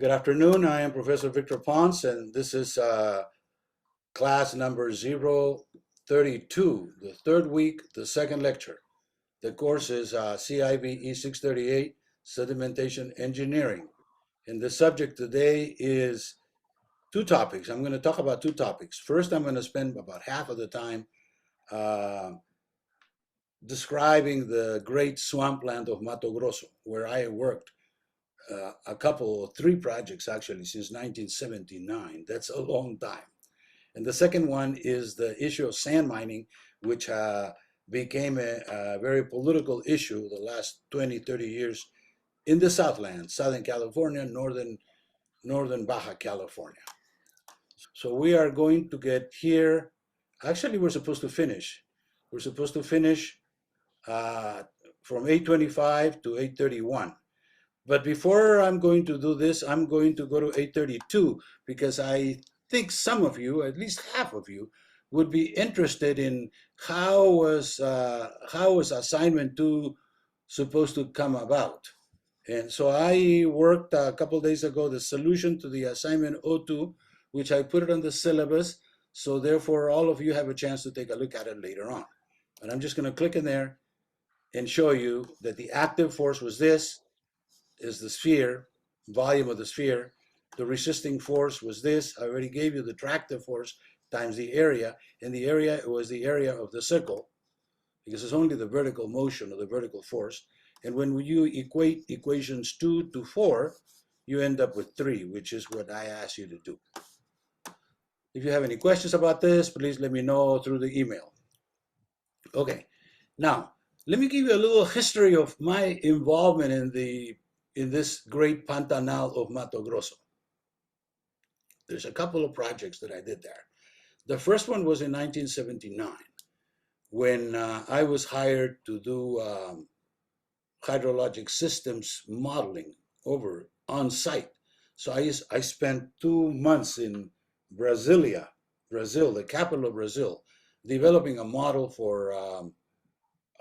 Good afternoon. I am Professor Victor Ponce, and this is class number 032, the third week, the second lecture. The course is CIVE E638, Sedimentation Engineering. And the subject today is two topics. I'm going to talk about two topics. First, I'm going to spend about half of the time uh, describing the great swampland of Mato Grosso, where I worked three projects actually since 1979. That's a long time. And the second one is the issue of sand mining, which became a very political issue the last 20, 30 years in the Southland, Southern California, northern Baja California. So we are going to get here. Actually, we're supposed to finish. We're supposed to finish uh, from 8:25 to 8:31. But before I'm going to do this, I'm going to go to 8:32 because I think some of you, at least half of you, would be interested in how was assignment 2 supposed to come about. And so I worked a couple days ago the solution to the assignment O2, which I put it on the syllabus. So therefore, all of you have a chance to take a look at it later on. But I'm just going to click in there and show you that the active force was this, is the sphere, volume of the sphere. The resisting force was this. I already gave you the tractive force times the area, and the area was the area of the circle, because it's only the vertical motion or the vertical force. And when you equate equations 2 to 4, you end up with 3, which is what I asked you to do. If you have any questions about this, please let me know through the email. Okay, now let me give you a little history of my involvement in this great Pantanal of Mato Grosso. There's a couple of projects that I did there. The first one was in 1979 when I was hired to do hydrologic systems modeling over on site. So I spent 2 months in Brasilia, Brazil, the capital of Brazil, developing a model for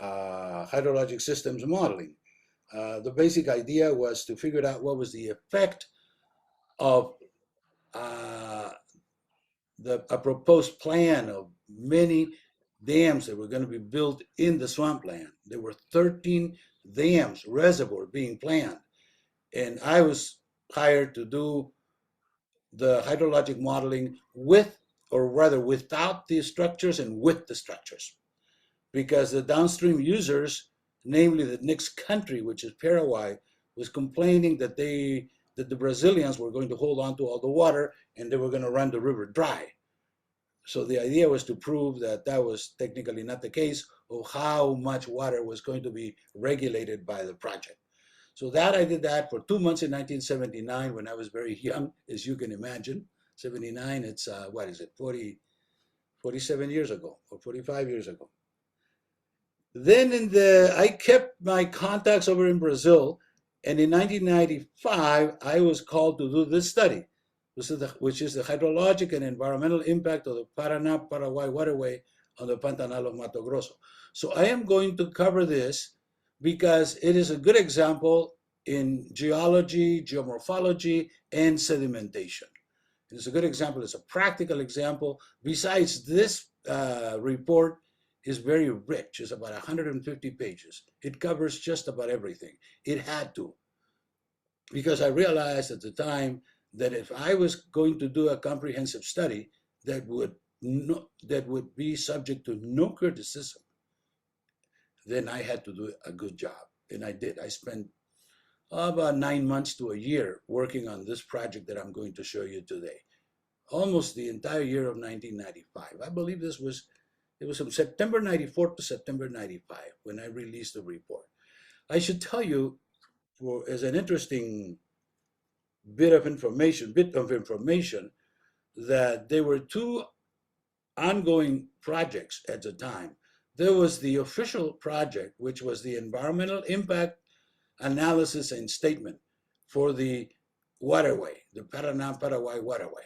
hydrologic systems modeling. The basic idea was to figure out what was the effect of uh, a proposed plan of many dams that were going to be built in the swampland. There were 13 dams, reservoirs being planned, and I was hired to do the hydrologic modeling with, or rather without the structures and with the structures, because the downstream users, namely the next country, which is Paraguay, was complaining that the Brazilians were going to hold on to all the water and they were going to run the river dry. So the idea was to prove that that was technically not the case, of how much water was going to be regulated by the project. So that I did that for 2 months in 1979 when I was very young, as you can imagine. 79, it's what is it, 47 years ago or 45 years ago. Then I kept my contacts over in Brazil, and in 1995 I was called to do this study, which is the hydrologic and environmental impact of the Paraná-Paraguay waterway on the Pantanal of Mato Grosso. So I am going to cover this because it is a good example in geology, geomorphology, and sedimentation. It's a good example. It's a practical example. Besides, this report is very rich. It's about 150 pages. It covers just about everything. It had to, because I realized at the time that if I was going to do a comprehensive study that would be subject to no criticism, then I had to do a good job, and I did. I spent about 9 months to a year working on this project that I'm going to show you today. Almost the entire year of 1995. I believe it was from September 94 to September 95 when I released the report. I should tell you, as an interesting bit of information, that there were two ongoing projects at the time. There was the official project, which was the environmental impact analysis and statement for the waterway, the Paraná-Paraguay waterway,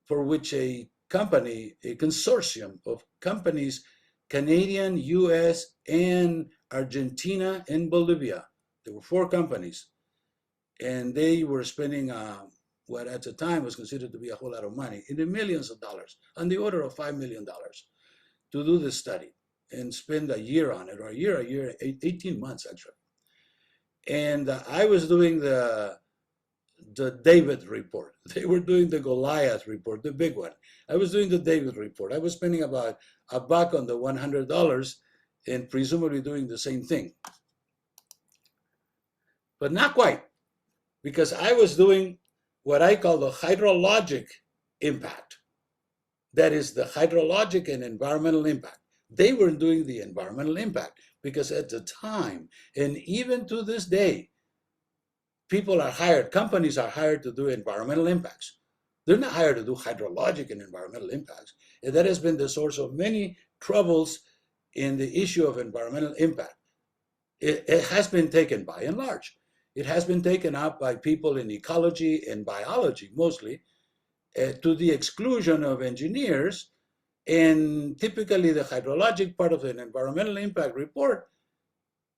for which a consortium of companies, Canadian, US, and Argentina and Bolivia. There were 4 companies. and they were spending what at the time was considered to be a whole lot of money, in the millions of dollars, on the order of $5 million to do this study and spend a year on it, or a year, 18 months actually. And I was doing the David report. They were doing the Goliath report, the big one. I was doing the David report. I was spending about $1 on the $100 and presumably doing the same thing. But not quite, because I was doing what I call the hydrologic impact. That is the hydrologic and environmental impact. They were doing the environmental impact because at the time, and even to this day, people are hired, companies are hired to do environmental impacts. They're not hired to do hydrologic and environmental impacts. And that has been the source of many troubles in the issue of environmental impact. It has been taken by and large. It has been taken up by people in ecology and biology mostly, to the exclusion of engineers. And typically the hydrologic part of an environmental impact report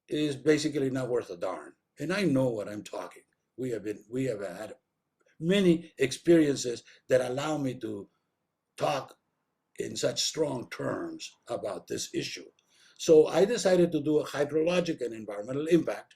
is basically not worth a darn. And I know what I'm talking. We have had many experiences that allow me to talk in such strong terms about this issue. So I decided to do a hydrologic and environmental impact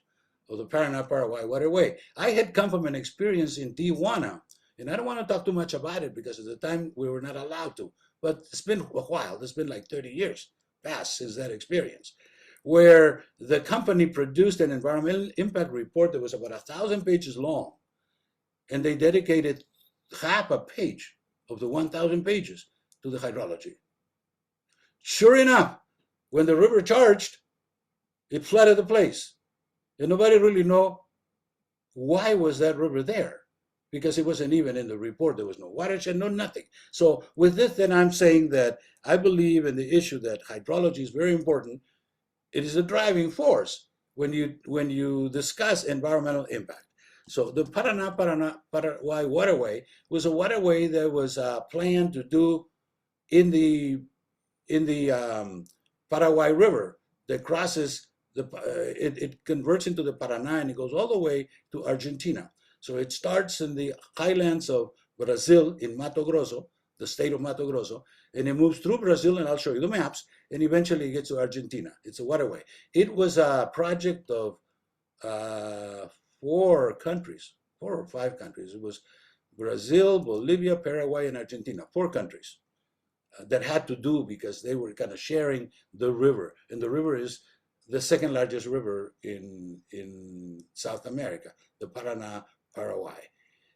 of the Paraná-Paraguay waterway. I had come from an experience in Tijuana, and I don't want to talk too much about it because at the time we were not allowed to, but it's been a while. It's been like 30 years past since that experience, where the company produced an environmental impact report that was about 1,000 pages long, and they dedicated half a page of the 1,000 pages to the hydrology. Sure enough, when the river charged, it flooded the place, and nobody really knew why was that river there, because it wasn't even in the report. There was no watershed, no nothing. So with this, then I'm saying that I believe in the issue that hydrology is very important. It is a driving force when you discuss environmental impact. So the Paraná-Paraguay waterway was a waterway that was planned to do in the Paraguay River that crosses it converts into the Paraná, and it goes all the way to Argentina. So it starts in the highlands of Brazil in Mato Grosso, the state of Mato Grosso, and it moves through Brazil, and I'll show you the maps, and eventually it gets to Argentina. It's a waterway. It was a project of 4 or 5 countries. It was Brazil, Bolivia, Paraguay, and Argentina, 4 countries that had to do because they were kind of sharing the river, and the river is the second largest river in South America, the Paraná-Paraguay.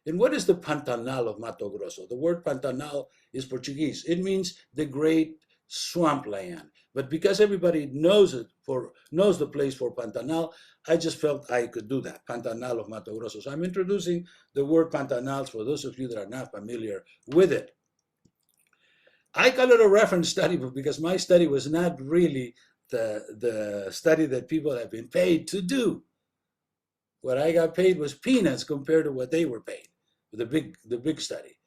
And what is the Pantanal of Mato Grosso? The word Pantanal is Portuguese. It means the great swampland. But because everybody knows the place for Pantanal, I just felt I could do that, Pantanal of Mato Grosso. So I'm introducing the word Pantanals for those of you that are not familiar with it. I call it a reference study because my study was not really the study that people have been paid to do. What I got paid was peanuts compared to what they were paid, the big study.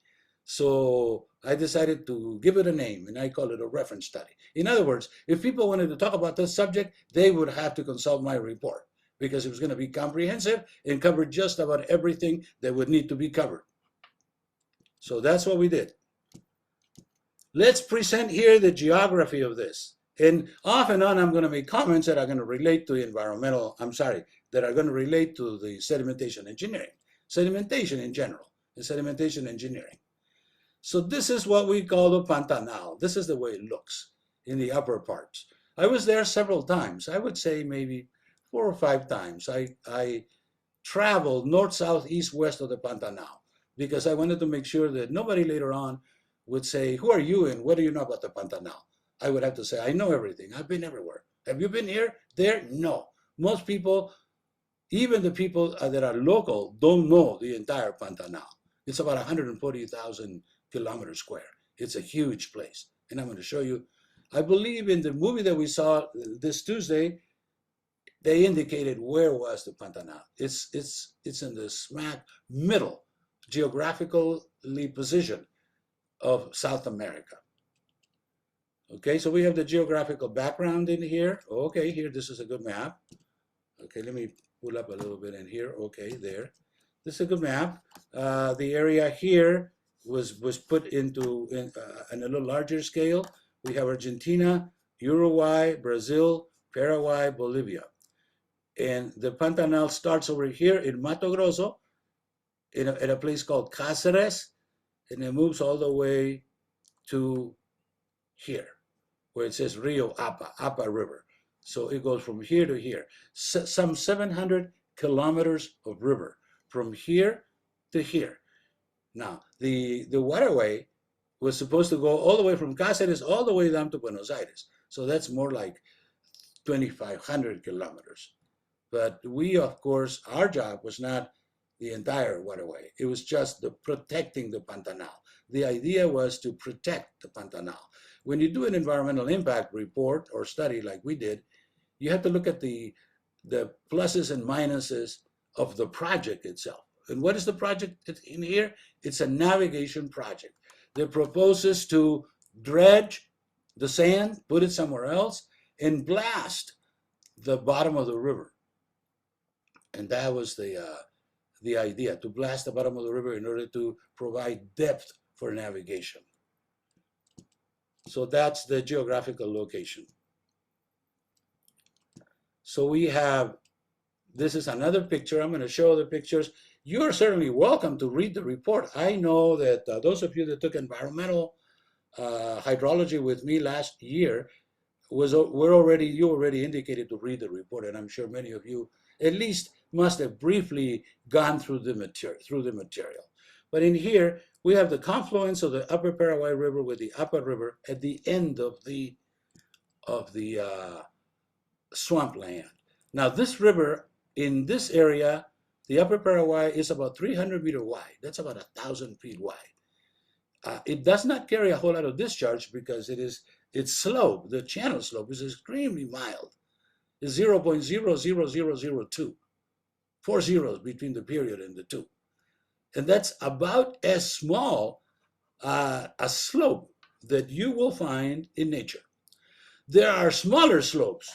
So I decided to give it a name, and I call it a reference study. In other words, if people wanted to talk about this subject, they would have to consult my report because it was going to be comprehensive and cover just about everything that would need to be covered. So that's what we did. Let's present here the geography of this. And off and on, I'm going to make comments that are going to relate to that are going to relate to the sedimentation engineering, sedimentation in general, and sedimentation engineering. So this is what we call the Pantanal. This is the way it looks in the upper parts. I was there several times. I would say maybe 4 or 5 times. I traveled north, south, east, west of the Pantanal because I wanted to make sure that nobody later on would say, who are you and what do you know about the Pantanal? I would have to say, I know everything. I've been everywhere. Have you been here? There? No. Most people, even the people that are local, don't know the entire Pantanal. It's about 140,000 kilometers square. It's a huge place. And I'm going to show you, I believe in the movie that we saw this Tuesday, they indicated where was the Pantanal. It's in the smack middle, geographically positioned of South America. Okay, so we have the geographical background in here. Okay, here, this is a good map. Okay, let me pull up a little bit in here. Okay, there. This is a good map. The area here was put into in a little larger scale. We have Argentina, Uruguay, Brazil, Paraguay, Bolivia. And the Pantanal starts over here in Mato Grosso, in a place called Cáceres, and it moves all the way to here, where it says Rio Apa River. So it goes from here to here. Some 700 kilometers of river from here to here. Now, the waterway was supposed to go all the way from Cáceres all the way down to Buenos Aires. So that's more like 2,500 kilometers. But we, of course, our job was not the entire waterway. It was just the protecting the Pantanal. The idea was to protect the Pantanal. When you do an environmental impact report or study like we did, you have to look at the pluses and minuses of the project itself. And what is the project in here? It's a navigation project that proposes to dredge the sand, put it somewhere else, and blast the bottom of the river. And that was the idea, to blast the bottom of the river in order to provide depth for navigation. So that's the geographical location. So we have, this is another picture. I'm going to show the pictures. You are certainly welcome to read the report. I know that those of you that took environmental hydrology with me last year, you already indicated to read the report, and I'm sure many of you at least must have briefly gone through the material. But in here, we have the confluence of the Upper Paraguay River with the Apa River at the end of the swampland. Now, this river in this area, the Upper Paraguay, is about 300 meters wide. That's about 1,000 feet wide. It does not carry a whole lot of discharge because its slope, the channel slope, is extremely mild. It's 0.00002, 4 zeros between the period and the two. And that's about as small a slope that you will find in nature. There are smaller slopes,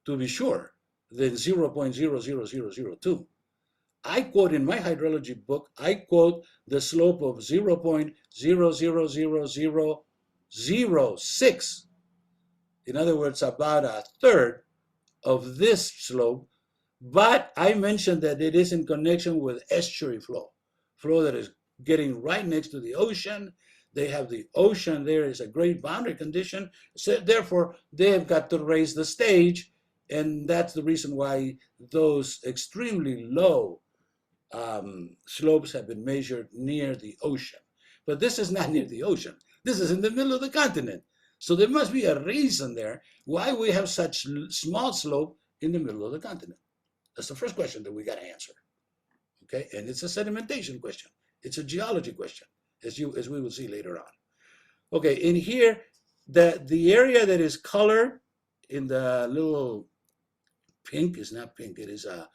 to be sure, than 0.00002. I quote in my hydrology book, I quote the slope of 0.00006. In other words, about a third of this slope, but I mentioned that it is in connection with estuary flow that is getting right next to the ocean. They have the ocean there is a great boundary condition, so therefore they have got to raise the stage, and that's the reason why those extremely low slopes have been measured near the ocean. But this is not near the ocean. This is in the middle of the continent. So there must be a reason there why we have such small slope in the middle of the continent. That's the first question that we got to answer. Okay, and it's a sedimentation question. It's a geology question, as we will see later on. Okay, in here, the area that is colored in the little pink is not pink. It is a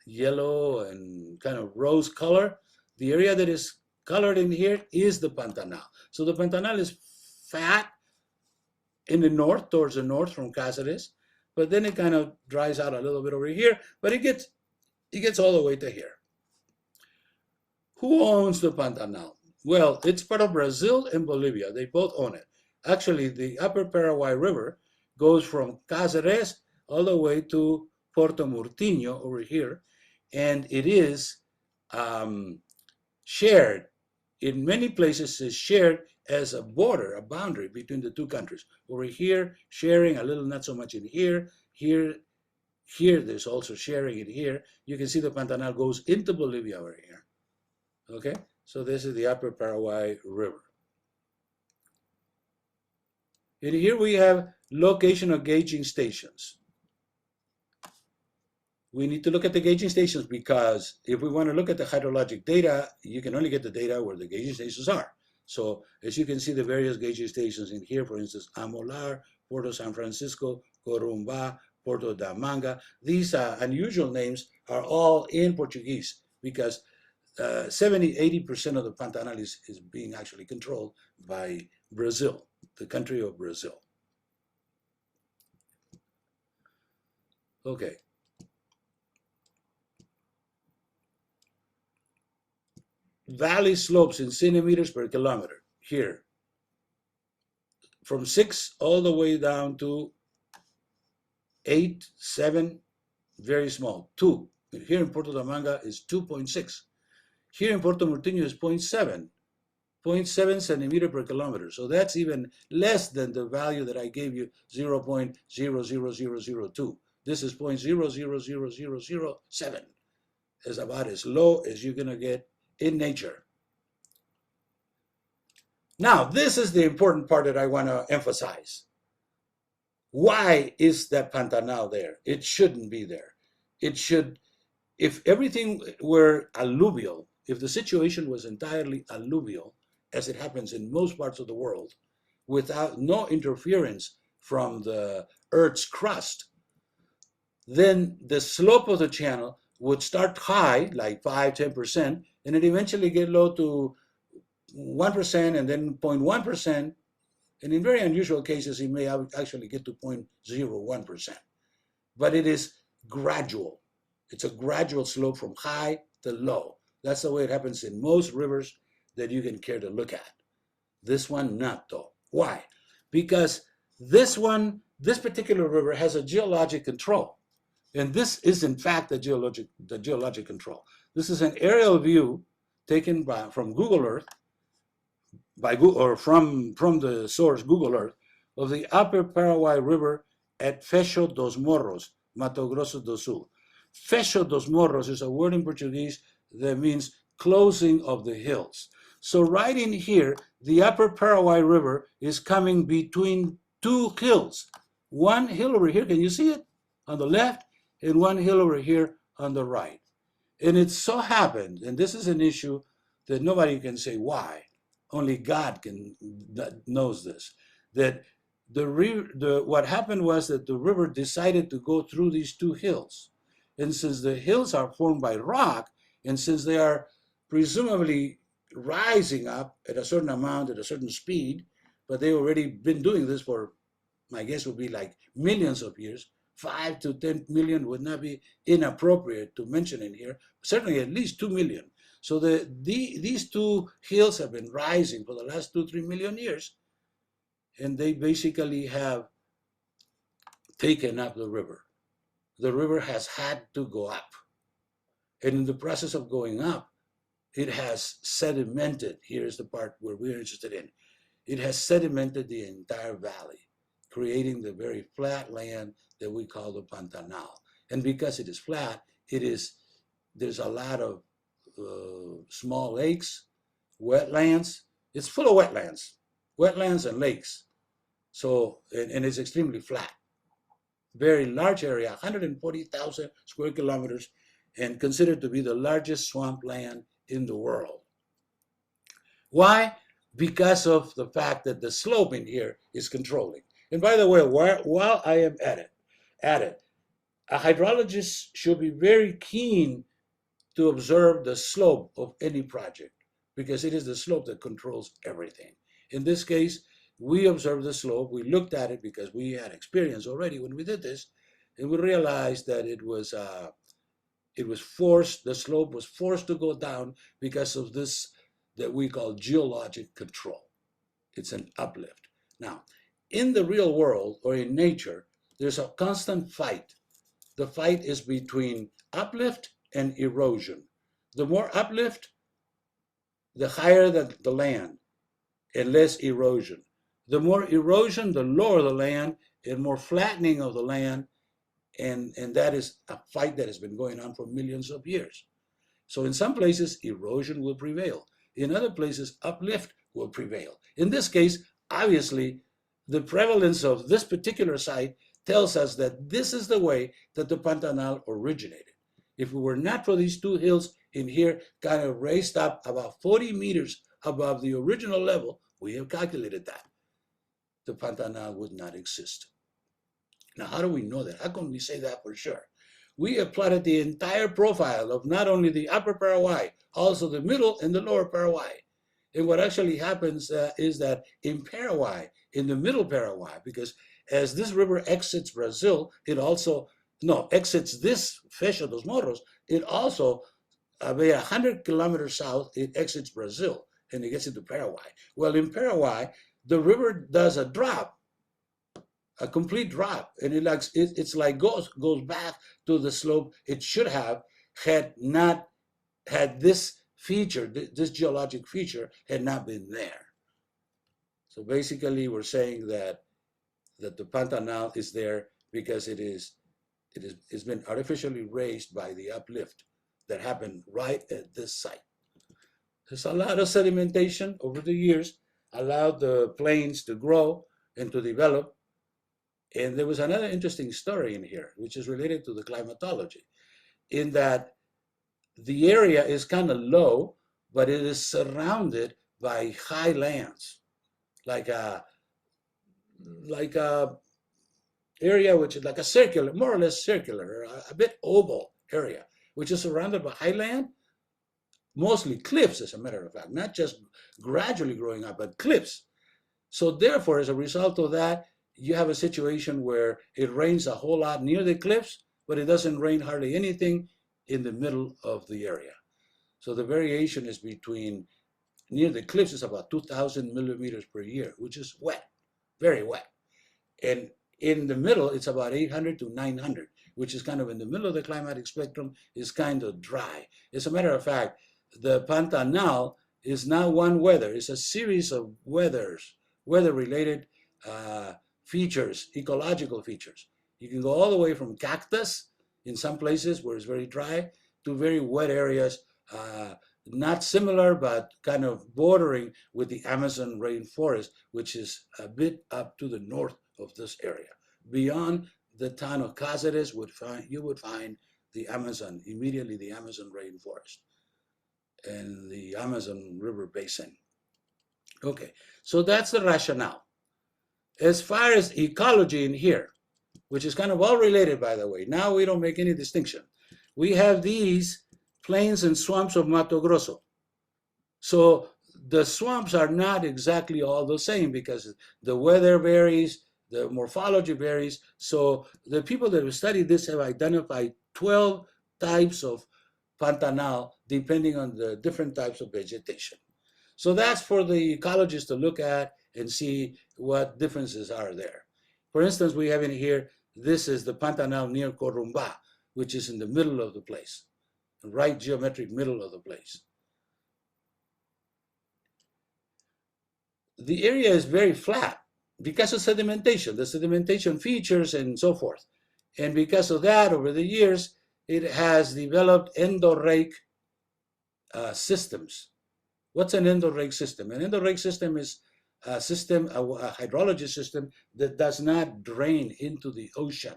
yellow and kind of rose color. The area that is colored in here is the Pantanal. So the Pantanal is fat in the north, towards the north from Cáceres, but then it kind of dries out a little bit over here, but it gets all the way to here. Who owns the Pantanal? Well, it's part of Brazil and Bolivia. They both own it. Actually, the Upper Paraguay River goes from Cáceres all the way to Puerto Murtinho over here, and it is shared. In many places, it's shared as a border, a boundary between the two countries. Over here, sharing a little, not so much in here. Here, there's also sharing in here. You can see the Pantanal goes into Bolivia over here. Okay, so this is the Upper Paraguay River. And here we have location of gauging stations. We need to look at the gauging stations because if we want to look at the hydrologic data, you can only get the data where the gauging stations are. So as you can see, the various gauging stations in here, for instance, Amolar, Porto San Francisco, Corumbá, Porto da Manga. These unusual names are all in Portuguese because 70–80% of the Pantanal is being actually controlled by Brazil, the country of Brazil. Okay. valley slopes in centimeters per kilometer here, from 6 all the way down to 8, 7, very small, 2. Here in Puerto Manga is 2.6. Here in Puerto Murtinho is 0.7 centimeter per kilometer. So that's even less than the value that I gave you, 0.00002. This is 0.00007. It's about as low as you're going to get in nature. Now, this is the important part that I want to emphasize. Why is that Pantanal there? It shouldn't be there. It should, if everything were alluvial, if the situation was entirely alluvial, as it happens in most parts of the world, without no interference from the Earth's crust, then the slope of the channel would start high, like 5, 10%, and it eventually get low to 1% and then 0.1%. And in very unusual cases, it may actually get to 0.01%. But it is gradual. It's a gradual slope from high to low. That's the way it happens in most rivers that you can care to look at. This one, not though. Why? Because this particular river has a geologic control. And this is, in fact, the geologic control. This is an aerial view taken from Google Earth, from the source Google Earth, of the upper Paraguay River at Fecho dos Morros, Mato Grosso do Sul. Fecho dos Morros is a word in Portuguese that means closing of the hills. So right in here, the upper Paraguay River is coming between two hills. One hill over here, can you see it? On the left, and one hill over here on the right. And it so happened, and this is an issue that nobody can say why, only God knows this, that what happened was that the river decided to go through these two hills. And since the hills are formed by rock, and since they are presumably rising up at a certain amount, at a certain speed, but they've already been doing this for, my guess would be like millions of years, 5 to 10 million would not be inappropriate to mention in here, certainly at least 2 million. So these two hills have been rising for the last 2-3 million years, and they basically have taken up the river. The river has had to go up. And in the process of going up, it has sedimented. Here's the part where we're interested in. It has sedimented the entire valley, creating the very flat land that we call the Pantanal. And because it is flat, there's a lot of small lakes, wetlands. It's full of wetlands and lakes. So, and it's extremely flat. Very large area, 140,000 square kilometers, and considered to be the largest swampland in the world. Why? Because of the fact that the slope in here is controlling. And by the way, while I am at it, a hydrologist should be very keen to observe the slope of any project, because it is the slope that controls everything. In this case, we observed the slope, we looked at it because we had experience already when we did this, and we realized that it was forced, the slope was forced to go down because of this that we call geologic control. It's an uplift. Now, in the real world or in nature, there's a constant fight. The fight is between uplift and erosion. The more uplift, the higher the land and less erosion. The more erosion, the lower the land and more flattening of the land. And that is a fight that has been going on for millions of years. So in some places, erosion will prevail. In other places, uplift will prevail. In this case, obviously, the prevalence of this particular site tells us that this is the way that the Pantanal originated. If it were not for these two hills in here, kind of raised up about 40 meters above the original level, we have calculated that, the Pantanal would not exist. Now, how do we know that? How can we say that for sure? We have plotted the entire profile of not only the upper Paraguay, also the middle and the lower Paraguay. And what actually happens is that in Paraguay, in the middle Paraguay, because as this river exits Brazil, it also, exits this Fecho dos Morros, it also about 100 kilometers south, it exits Brazil and it gets into Paraguay. Well, in Paraguay, the river does a drop, a complete drop, and it's like goes back to the slope it should have had not had this feature, this geologic feature had not been there. So basically, we're saying that the Pantanal is there because it's been artificially raised by the uplift that happened right at this site. There's a lot of sedimentation over the years, allowed the plains to grow and to develop. And there was another interesting story in here, which is related to the climatology, in that the area is kind of low, but it is surrounded by high lands, like a area which is like a circular, more or less circular, a bit oval area, which is surrounded by highland, mostly cliffs, as a matter of fact, not just gradually growing up, but cliffs. So therefore, as a result of that, you have a situation where it rains a whole lot near the cliffs, but it doesn't rain hardly anything in the middle of the area. So the variation is between, near the cliffs is about 2,000 millimeters per year, which is wet, very wet. And in the middle, it's about 800 to 900, which is kind of in the middle of the climatic spectrum, is kind of dry. As a matter of fact, the Pantanal is not one weather, it's a series of weather-related features, ecological features. You can go all the way from cactus in some places where it's very dry to very wet areas, not similar, but kind of bordering with the Amazon rainforest, which is a bit up to the north of this area. Beyond the town of Cáceres, you would find the Amazon, immediately the Amazon rainforest and the Amazon River basin. Okay, so that's the rationale. As far as ecology in here, which is kind of all related, by the way, now we don't make any distinction. We have these plains and swamps of Mato Grosso. So the swamps are not exactly all the same because the weather varies, the morphology varies. So the people that have studied this have identified 12 types of Pantanal depending on the different types of vegetation. So that's for the ecologists to look at and see what differences are there. For instance, we have in here, this is the Pantanal near Corumbá, which is in the middle of the place, right geometric middle of the place. The area is very flat because of sedimentation, the sedimentation features and so forth. And because of that, over the years, it has developed endorheic systems. What's an endorheic system? An endorheic system is a system, a hydrology system that does not drain into the ocean.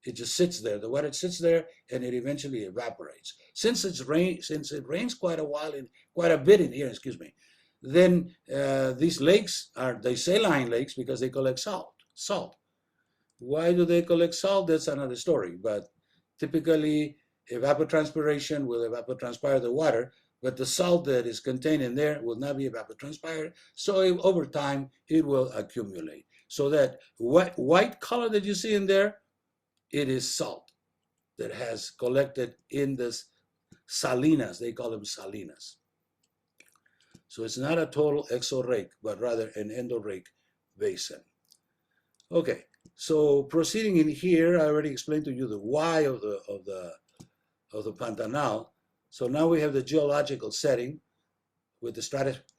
It just sits there. The water sits there and it eventually evaporates. Since it rains quite a bit in here, then these lakes are the saline lakes because they collect salt. Why do they collect salt? That's another story. But typically, evapotranspiration will evapotranspire the water, but the salt that is contained in there will not be evapotranspired. So over time, it will accumulate. So that white color that you see in there, it is salt that has collected in this salinas. They call them salinas. So it's not a total exorheic, but rather an endorheic basin. Okay, so proceeding in here, I already explained to you the why of the Pantanal. So now we have the geological setting with the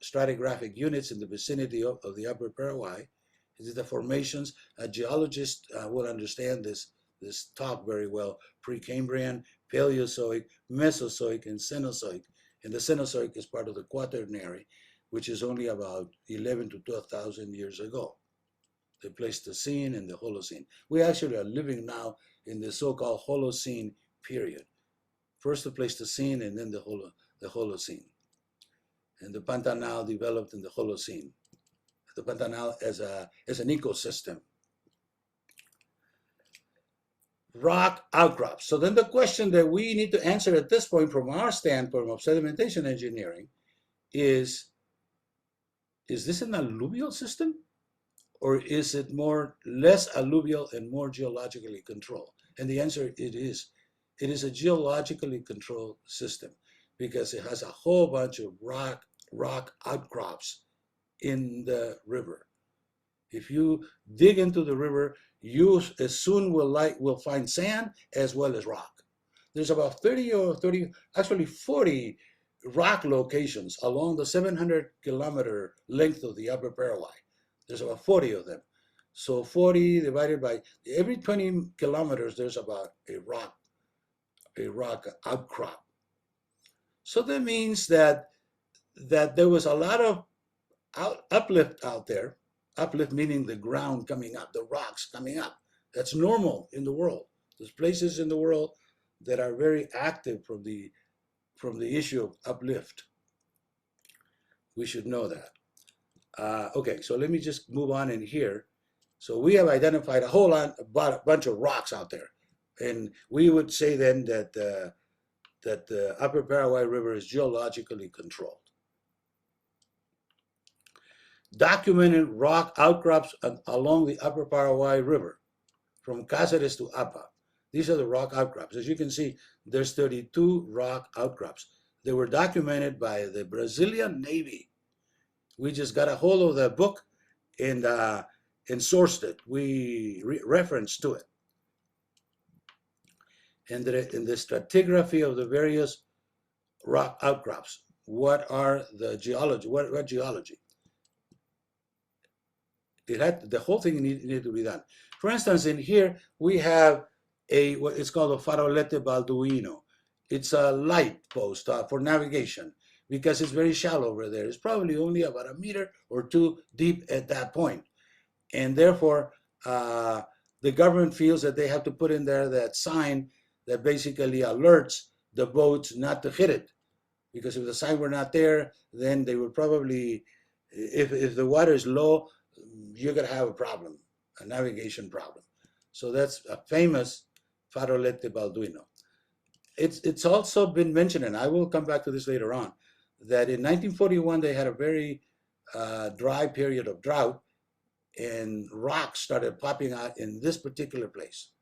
stratigraphic units in the vicinity of the upper Paraguay. This is the formations. A geologist will understand this talk very well. Precambrian, Paleozoic, Mesozoic, and Cenozoic. And the Cenozoic is part of the Quaternary, which is only about 11 to 12,000 years ago. The Pleistocene and the Holocene. We actually are living now in the so-called Holocene period. First the Pleistocene and then the Holocene. And the Pantanal developed in the Holocene. The Pantanal as an ecosystem. Rock outcrops. So then the question that we need to answer at this point from our standpoint of sedimentation engineering is this an alluvial system? Or is it less alluvial and more geologically controlled? And the answer, it is. It is a geologically controlled system. because it has a whole bunch of rock outcrops in the river. If you dig into the river, you as soon will find sand as well as rock. There's about 30 or 30, actually 40 rock locations along the 700-kilometer length of the Upper Paraguay. There's about 40 of them. So 40 divided by every 20 kilometers, there's about a rock outcrop. So that means that there was a lot of uplift out there. Uplift meaning the ground coming up, the rocks coming up. That's normal in the world. There's places in the world that are very active from the issue of uplift. We should know that. Okay, so let me just move on in here. So we have identified a whole bunch of rocks out there, and we would say then that the Upper Paraguay River is geologically controlled. Documented rock outcrops along the Upper Paraguay River from Cáceres to Apa. These are the rock outcrops. As you can see, there's 32 rock outcrops. They were documented by the Brazilian Navy. We just got a hold of the book and sourced it. We referenced to it. And in the stratigraphy of the various rock outcrops, what are the geology? What geology? The whole thing needed to be done. For instance, in here we have what is called a farolete balduino. It's a light post for navigation because it's very shallow over there. It's probably only about a meter or two deep at that point. And therefore, the government feels that they have to put in there that sign that basically alerts the boats not to hit it. Because if the sign were not there, then they would probably, if the water is low, you're going to have a problem, a navigation problem. So that's a famous farolete balduino. It's also been mentioned, and I will come back to this later on, that in 1941 they had a very dry period of drought, and rocks started popping out in this particular place.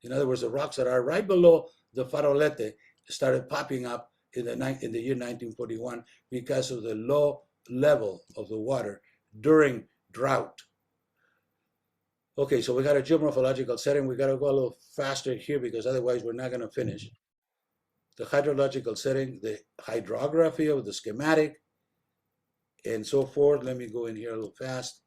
In other words, the rocks that are right below the farolete started popping up in the year 1941 because of the low level of the water during drought. Okay, so we got a geomorphological setting. We got to go a little faster here because otherwise we're not going to finish. The hydrological setting, the hydrography of the schematic, and so forth. Let me go in here a little fast.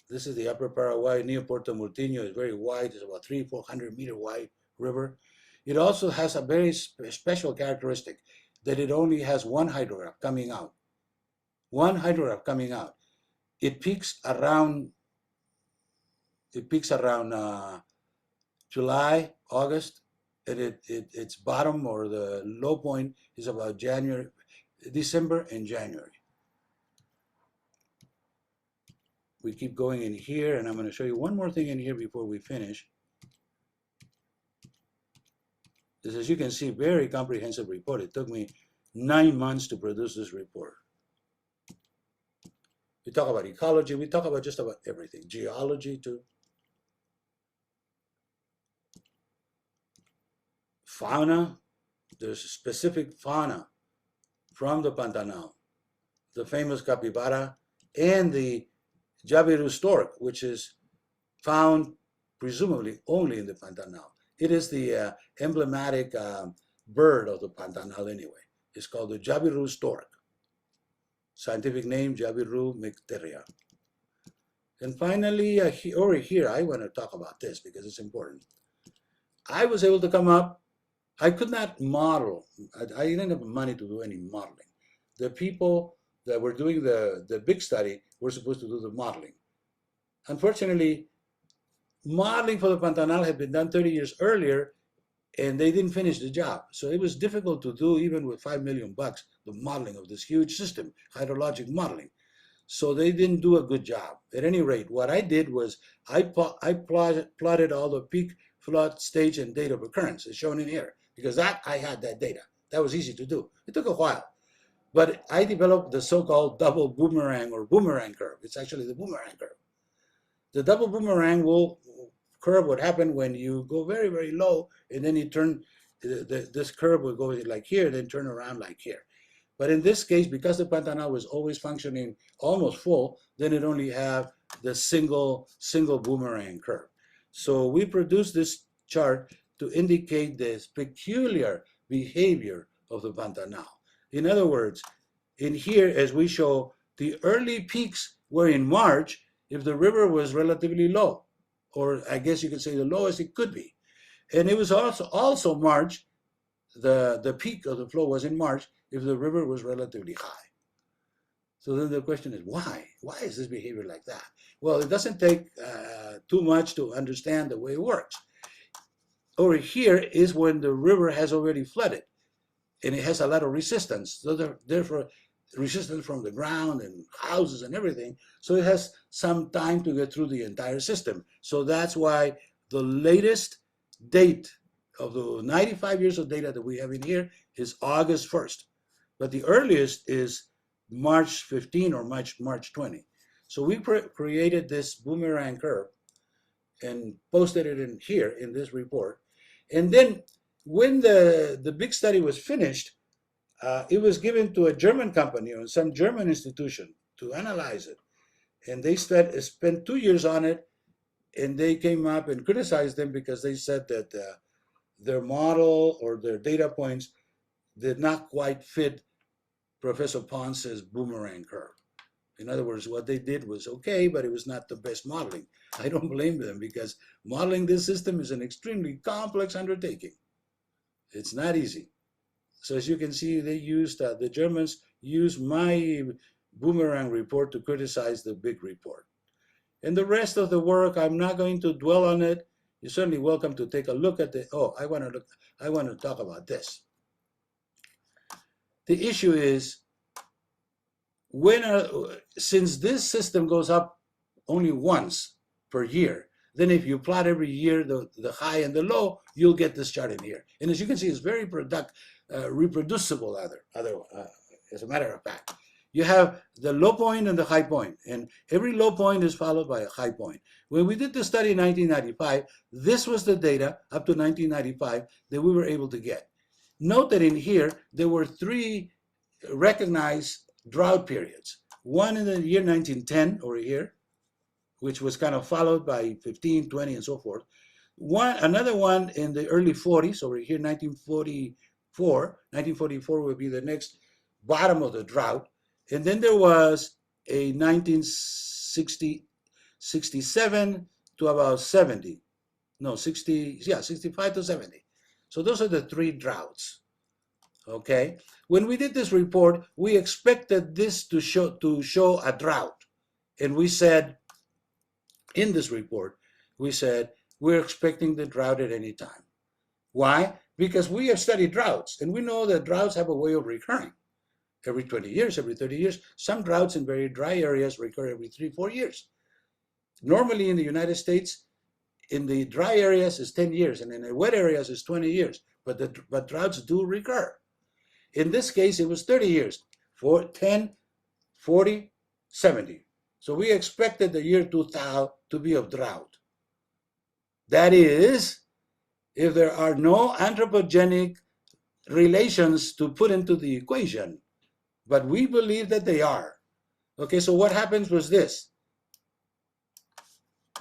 This is the Upper Paraguay near Puerto Multino. It's very wide. It's about 300-400 meter wide river. It also has a very special characteristic that it only has one hydrograph coming out. One hydrograph coming out. It peaks around July, August, and its bottom or the low point is about December and January. We keep going in here, and I'm going to show you one more thing in here before we finish. This, as you can see, very comprehensive report. It took me 9 months to produce this report. We talk about ecology. We talk about just about everything. Geology too. Fauna. There's a specific fauna from the Pantanal. The famous capybara and the Jabiru stork, which is found presumably only in the Pantanal. It is the emblematic bird of the Pantanal anyway. It's called the Jabiru stork. Scientific name, Jabiru mycteria. And finally, over here, I want to talk about this because it's important. I was able to come up, I could not model. I didn't have money to do any modeling. The people that were doing the big study were supposed to do the modeling. Unfortunately, modeling for the Pantanal had been done 30 years earlier, and they didn't finish the job. So it was difficult to do, even with $5 million, the modeling of this huge system, hydrologic modeling. So they didn't do a good job. At any rate, what I did was I plotted all the peak, flood, stage, and date of occurrence, as shown in here, because I had that data. That was easy to do. It took a while. But I developed the so-called double boomerang or boomerang curve. It's actually the boomerang curve. The double boomerang will curve would happen when you go very, very low, and then you turn, this curve would go like here, then turn around like here. But in this case, because the Pantanal was always functioning almost full, then it only have the single boomerang curve. So we produced this chart to indicate this peculiar behavior of the Pantanal. In other words, in here, as we show, the early peaks were in March if the river was relatively low, or I guess you could say the lowest it could be. And it was also March, the peak of the flow was in March if the river was relatively high. So then the question is, why? Why is this behavior like that? Well, it doesn't take too much to understand the way it works. Over here is when the river has already flooded, and it has a lot of resistance. So therefore, resistance from the ground and houses and everything. So it has some time to get through the entire system. So that's why the latest date of the 95 years of data that we have in here is August 1st. But the earliest is March 15 or March 20. So we created this boomerang curve and posted it in here in this report. And then when the big study was finished, it was given to a German company or some German institution to analyze it. And they spent 2 years on it, and they came up and criticized them because they said that their model or their data points did not quite fit Professor Ponce's boomerang curve. In other words, what they did was okay, but it was not the best modeling. I don't blame them, because modeling this system is an extremely complex undertaking. It's not easy. So as you can see, they used, the Germans used my boomerang report to criticize the big report. And the rest of the work, I'm not going to dwell on it. You're certainly welcome to take a look at the, oh, I want to talk about this. The issue is, since this system goes up only once per year, then if you plot every year the high and the low, you'll get this chart in here. And as you can see, it's very reproducible, as a matter of fact. You have the low point and the high point, and every low point is followed by a high point. When we did the study in 1995, this was the data up to 1995 that we were able to get. Note that in here, there were 3 recognized drought periods. One in the year 1910 over here, which was kind of followed by 15, 20, and so forth. Another one in the early 40s over here, 1944. 1944 would be the next bottom of the drought. And then there was a 1967 to about 70. No, 65 to 70. So those are the 3 droughts. Okay. When we did this report, we expected this to show a drought. And we said, in this report, we said, we're expecting the drought at any time. Why? Because we have studied droughts, and we know that droughts have a way of recurring. Every 20 years, every 30 years. Some droughts in very dry areas recur every 3-4 years. Normally in the United States, in the dry areas is 10 years, and in the wet areas is 20 years. But droughts do recur. In this case, it was 30 years, 10, 40, 70. So we expected the year 2000 to be of drought. That is, if there are no anthropogenic relations to put into the equation, but we believe that they are. Okay, so what happens was this.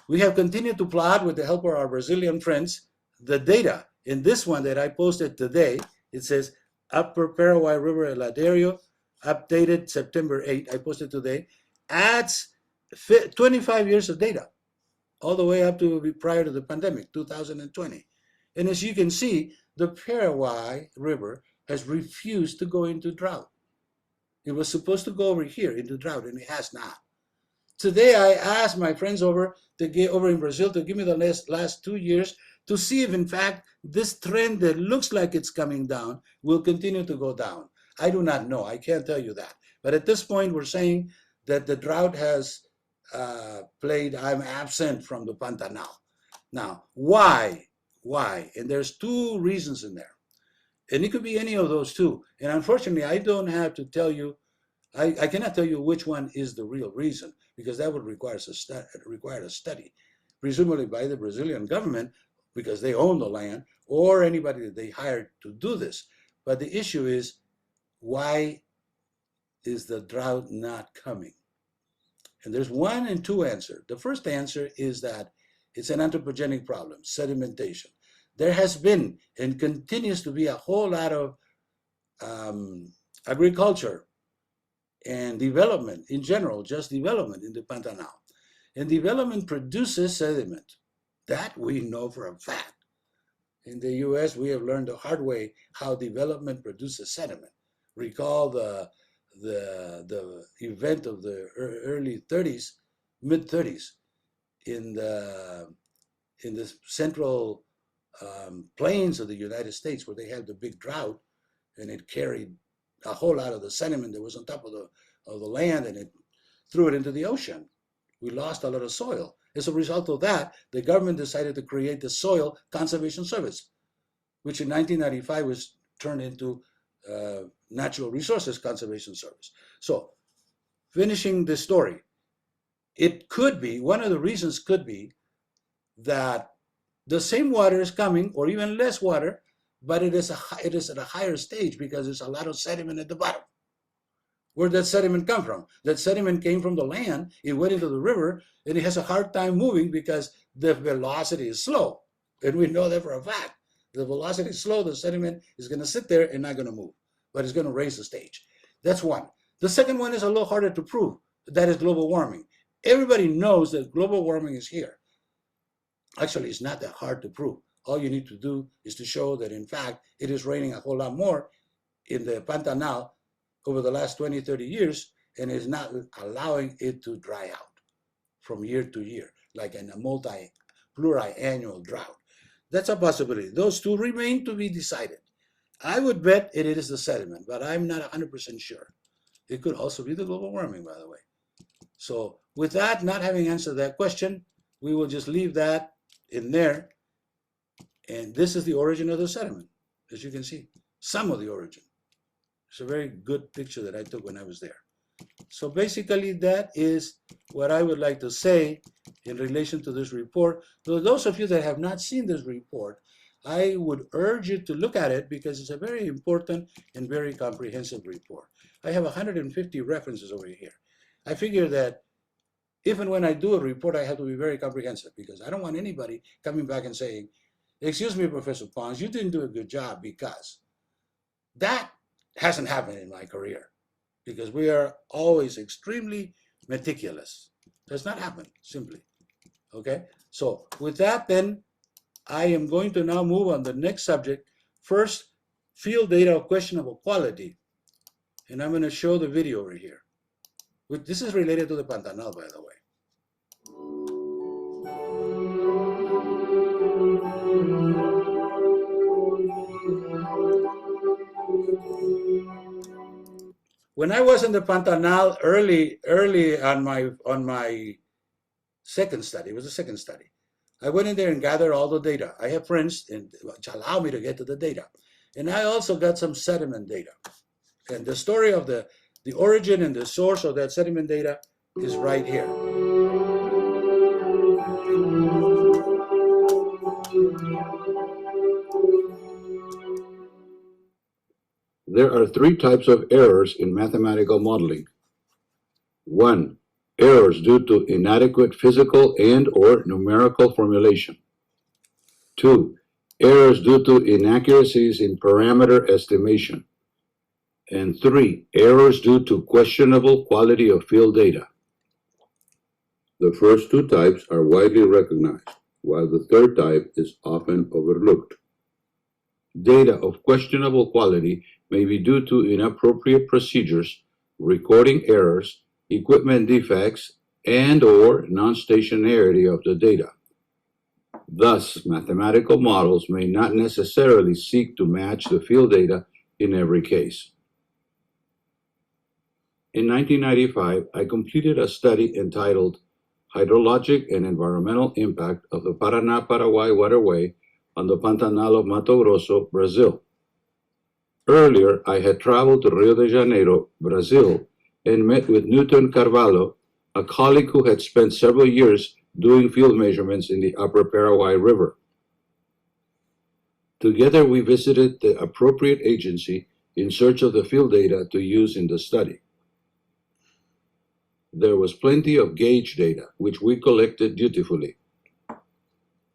We have continued to plot, with the help of our Brazilian friends, the data. In this one that I posted today, it says Upper Paraguay River Eladerio, updated September 8, I posted today, adds 25 years of data, all the way up to prior to the pandemic, 2020. And as you can see, the Paraguay River has refused to go into drought. It was supposed to go over here into drought, and it has not. Today, I asked my friends over in Brazil to give me the last 2 years to see if, in fact, this trend that looks like it's coming down will continue to go down. I do not know. I can't tell you that. But at this point, we're saying that the drought has I'm absent from the Pantanal. Now, why? Why? And there's 2 reasons in there. And it could be any of those 2. And unfortunately, I don't have to tell you, I cannot tell you which one is the real reason, because that would require a study. presumably by the Brazilian government, because they own the land, or anybody that they hired to do this. But the issue is, why is the drought not coming? And there's one and two answers. The first answer is that it's an anthropogenic problem, sedimentation. There has been and continues to be a whole lot of agriculture and development in general, just development in the Pantanal. And development produces sediment. That we know for a fact. In the US, we have learned the hard way how development produces sediment. Recall the event of the early 30s, mid 30s, in the central plains of the United States, where they had the big drought, and it carried a whole lot of the sediment that was on top of the land, and it threw it into the ocean. We lost a lot of soil. As a result of that, the government decided to create the Soil Conservation Service, which in 1995 was turned into Natural Resources Conservation Service. So, finishing the story, it could be, one of the reasons could be that the same water is coming, or even less water, but it is at a higher stage because there's a lot of sediment at the bottom. Where did that sediment come from? That sediment came from the land, it went into the river, and it has a hard time moving because the velocity is slow. And we know that for a fact. The velocity is slow, the sediment is going to sit there and not going to move, but it's going to raise the stage. That's one. The second one is a little harder to prove. That is global warming. Everybody knows that global warming is here. Actually, it's not that hard to prove. All you need to do is to show that, in fact, it is raining a whole lot more in the Pantanal over the last 20, 30 years, and is not allowing it to dry out from year to year, like in a pluriannual drought. That's a possibility. Those two remain to be decided. I would bet it is the sediment, but I'm not 100% sure. It could also be the global warming, by the way. So with that, not having answered that question, we will just leave that in there. And this is the origin of the sediment, as you can see, some of the origin. It's a very good picture that I took when I was there. So basically, that is what I would like to say in relation to this report. So those of you that have not seen this report, I would urge you to look at it because it's a very important and very comprehensive report. I have 150 references over here. I figure that even when I do a report, I have to be very comprehensive because I don't want anybody coming back and saying, excuse me, Professor Ponce, you didn't do a good job, because that hasn't happened in my career, because we are always extremely meticulous. Does not happen, simply. Okay? So with that, then, I am going to now move on the next subject. First, field data of questionable quality. And I'm going to show the video over here. This is related to the Pantanal, by the way. When I was in the Pantanal early on my second study, it was the second study, I went in there and gathered all the data. I have friends which allow me to get to the data. And I also got some sediment data. And the story of the origin and the source of that sediment data is right here. There are three types of errors in mathematical modeling. 1. Errors due to inadequate physical and/or numerical formulation. 2. Errors due to inaccuracies in parameter estimation. And 3. Errors due to questionable quality of field data. The first two types are widely recognized, while the third type is often overlooked. Data of questionable quality may be due to inappropriate procedures, recording errors, equipment defects, and/or non-stationarity of the data. Thus, mathematical models may not necessarily seek to match the field data in every case. In 1995, I completed a study entitled Hydrologic and Environmental Impact of the Paraná-Paraguay Waterway on the Pantanal of Mato Grosso, Brazil. Earlier, I had traveled to Rio de Janeiro, Brazil, and met with Newton Carvalho, a colleague who had spent several years doing field measurements in the upper Paraguay River. Together, we visited the appropriate agency in search of the field data to use in the study. There was plenty of gauge data, which we collected dutifully.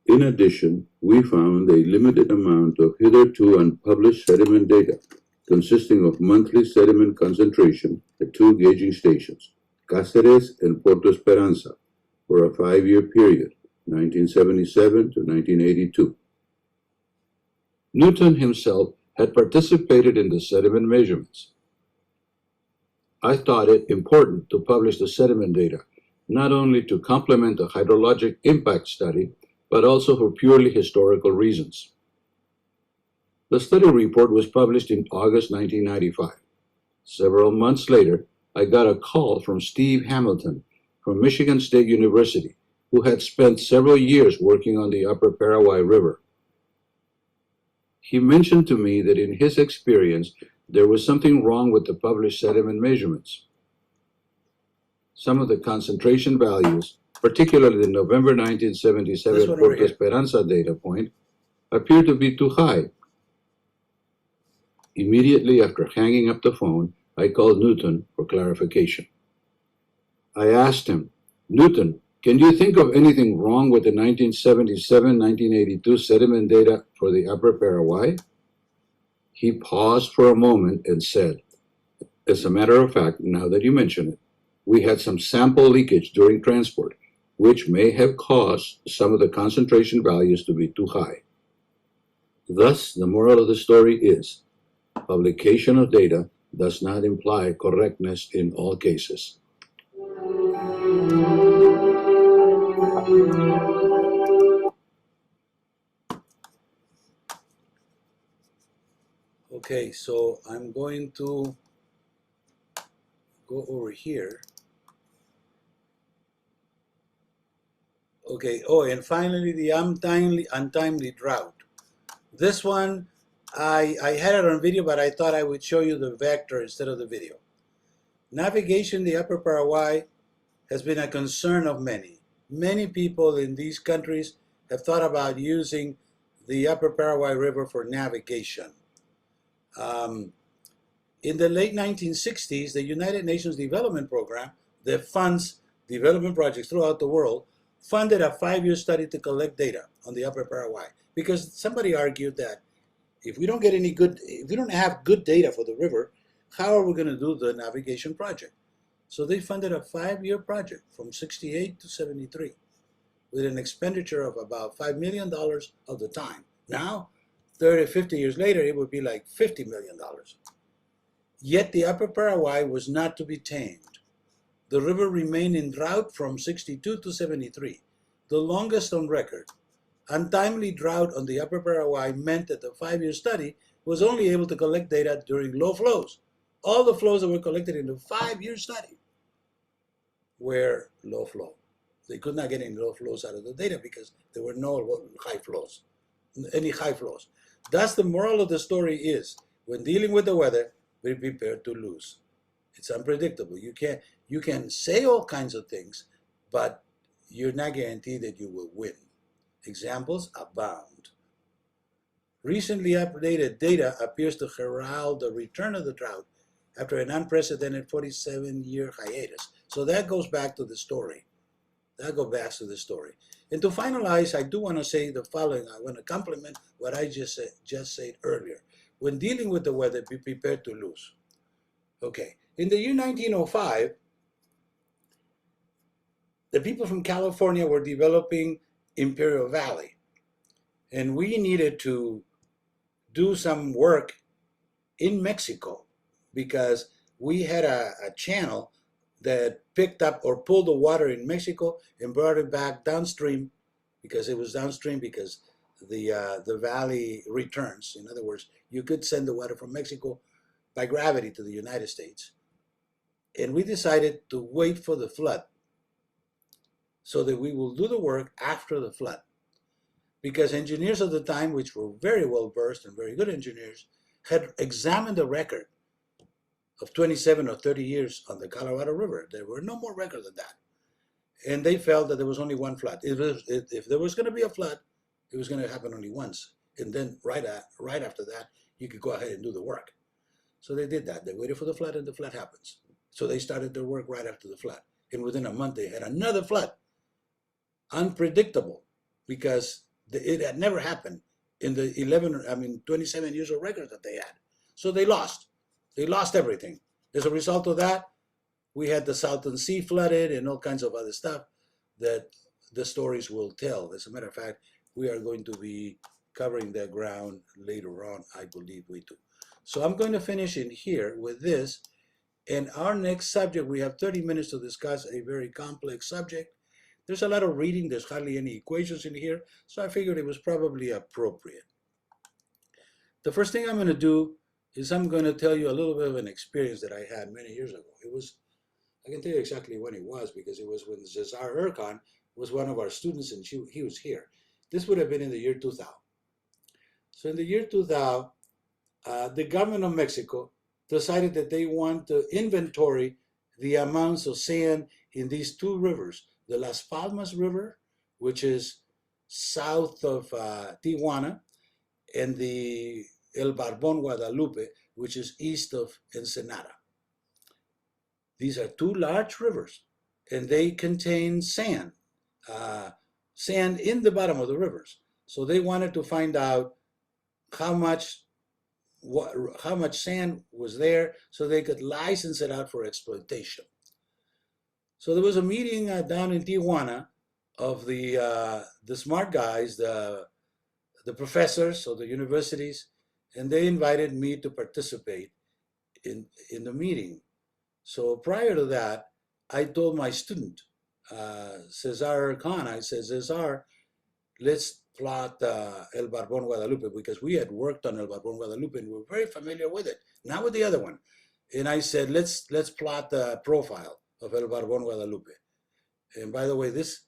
In addition, we found a limited amount of hitherto unpublished sediment data, consisting of monthly sediment concentration at two gauging stations, Cáceres and Puerto Esperanza, for a 5-year period, 1977 to 1982. Newton himself had participated in the sediment measurements. I thought it important to publish the sediment data, not only to complement the hydrologic impact study, but also for purely historical reasons. The study report was published in August 1995. Several months later, I got a call from Steve Hamilton from Michigan State University, who had spent several years working on the upper Paraguay River. He mentioned to me that in his experience, there was something wrong with the published sediment measurements. Some of the concentration values, particularly the November 1977 Puerto Esperanza data point, appeared to be too high. Immediately after hanging up the phone, I called Newton for clarification. I asked him, "Newton, can you think of anything wrong with the 1977-1982 sediment data for the upper Paraguay?" He paused for a moment and said, "As a matter of fact, now that you mention it, we had some sample leakage during transport, which may have caused some of the concentration values to be too high." Thus, the moral of the story is, publication of data does not imply correctness in all cases. Okay, so I'm going to go over here. Okay, oh, and finally the untimely drought. This one, I had it on video, but I thought I would show you the vector instead of the video. Navigation in the upper Paraguay has been a concern of many. Many people in these countries have thought about using the upper Paraguay River for navigation. In the late 1960s, the United Nations Development Program, that funds development projects throughout the world, funded a 5-year study to collect data on the upper Paraguay, because somebody argued that if we don't have good data for the river, how are we going to do the navigation project? So they funded a 5-year project from 68 to 73 with an expenditure of about $5 million of the time. Now, 30, 50 years later, it would be like $50 million. Yet the upper Paraguay was not to be tamed. The river remained in drought from 62 to 73, the longest on record. Untimely drought on the upper Paraguay meant that the 5-year study was only able to collect data during low flows. All the flows that were collected in the 5-year study were low flow. They could not get any low flows out of the data because there were no high flows, any high flows. Thus, the moral of the story is, when dealing with the weather, be prepared to lose. It's unpredictable. You can say all kinds of things, but you're not guaranteed that you will win. Examples abound. Recently updated data appears to herald the return of the drought after an unprecedented 47-year hiatus. So that goes back to the story. And to finalize, I do want to say the following. I want to complement what I just said earlier. When dealing with the weather, be prepared to lose. Okay. In the year 1905, the people from California were developing Imperial Valley. And we needed to do some work in Mexico because we had a channel that picked up or pulled the water in Mexico and brought it back downstream because the valley returns. In other words, you could send the water from Mexico by gravity to the United States. And we decided to wait for the flood so that we will do the work after the flood. Because engineers of the time, which were very well versed and very good engineers, had examined the record of 27 or 30 years on the Colorado River. There were no more records than that. And they felt that there was only one flood. If there was going to be a flood, it was going to happen only once. And then right after that, you could go ahead and do the work. So they did that. They waited for the flood, and the flood happens. So they started their work right after the flood. And within a month, they had another flood. Unpredictable, because it had never happened in the 27 years of record that they had. So they lost. They lost everything. As a result of that, we had the Salton Sea flooded and all kinds of other stuff that the stories will tell. As a matter of fact, we are going to be covering that ground later on, I believe we do. So I'm going to finish in here with this. And our next subject, we have 30 minutes to discuss a very complex subject. There's a lot of reading. There's hardly any equations in here. So I figured it was probably appropriate. The first thing I'm going to do is I'm going to tell you a little bit of an experience that I had many years ago. I can tell you exactly when it was, because it was when Cesar Erkan was one of our students, and he was here. This would have been in the year 2000. So in the year 2000, the government of Mexico decided that they want to inventory the amounts of sand in these two rivers, the Las Palmas River, which is south of Tijuana, and the El Barbón Guadalupe, which is east of Ensenada. These are two large rivers, and they contain sand, sand in the bottom of the rivers. So they wanted to find out how much sand was there, so they could license it out for exploitation. So there was a meeting down in Tijuana of the smart guys, the professors of the universities, and they invited me to participate in the meeting. So prior to that, I told my student, Cesar Khan, I said, Cesar, let's plot El Barbón Guadalupe, because we had worked on El Barbón Guadalupe and we were very familiar with it, not with the other one. And I said, let's plot the profile of El Barbón Guadalupe. And by the way, this,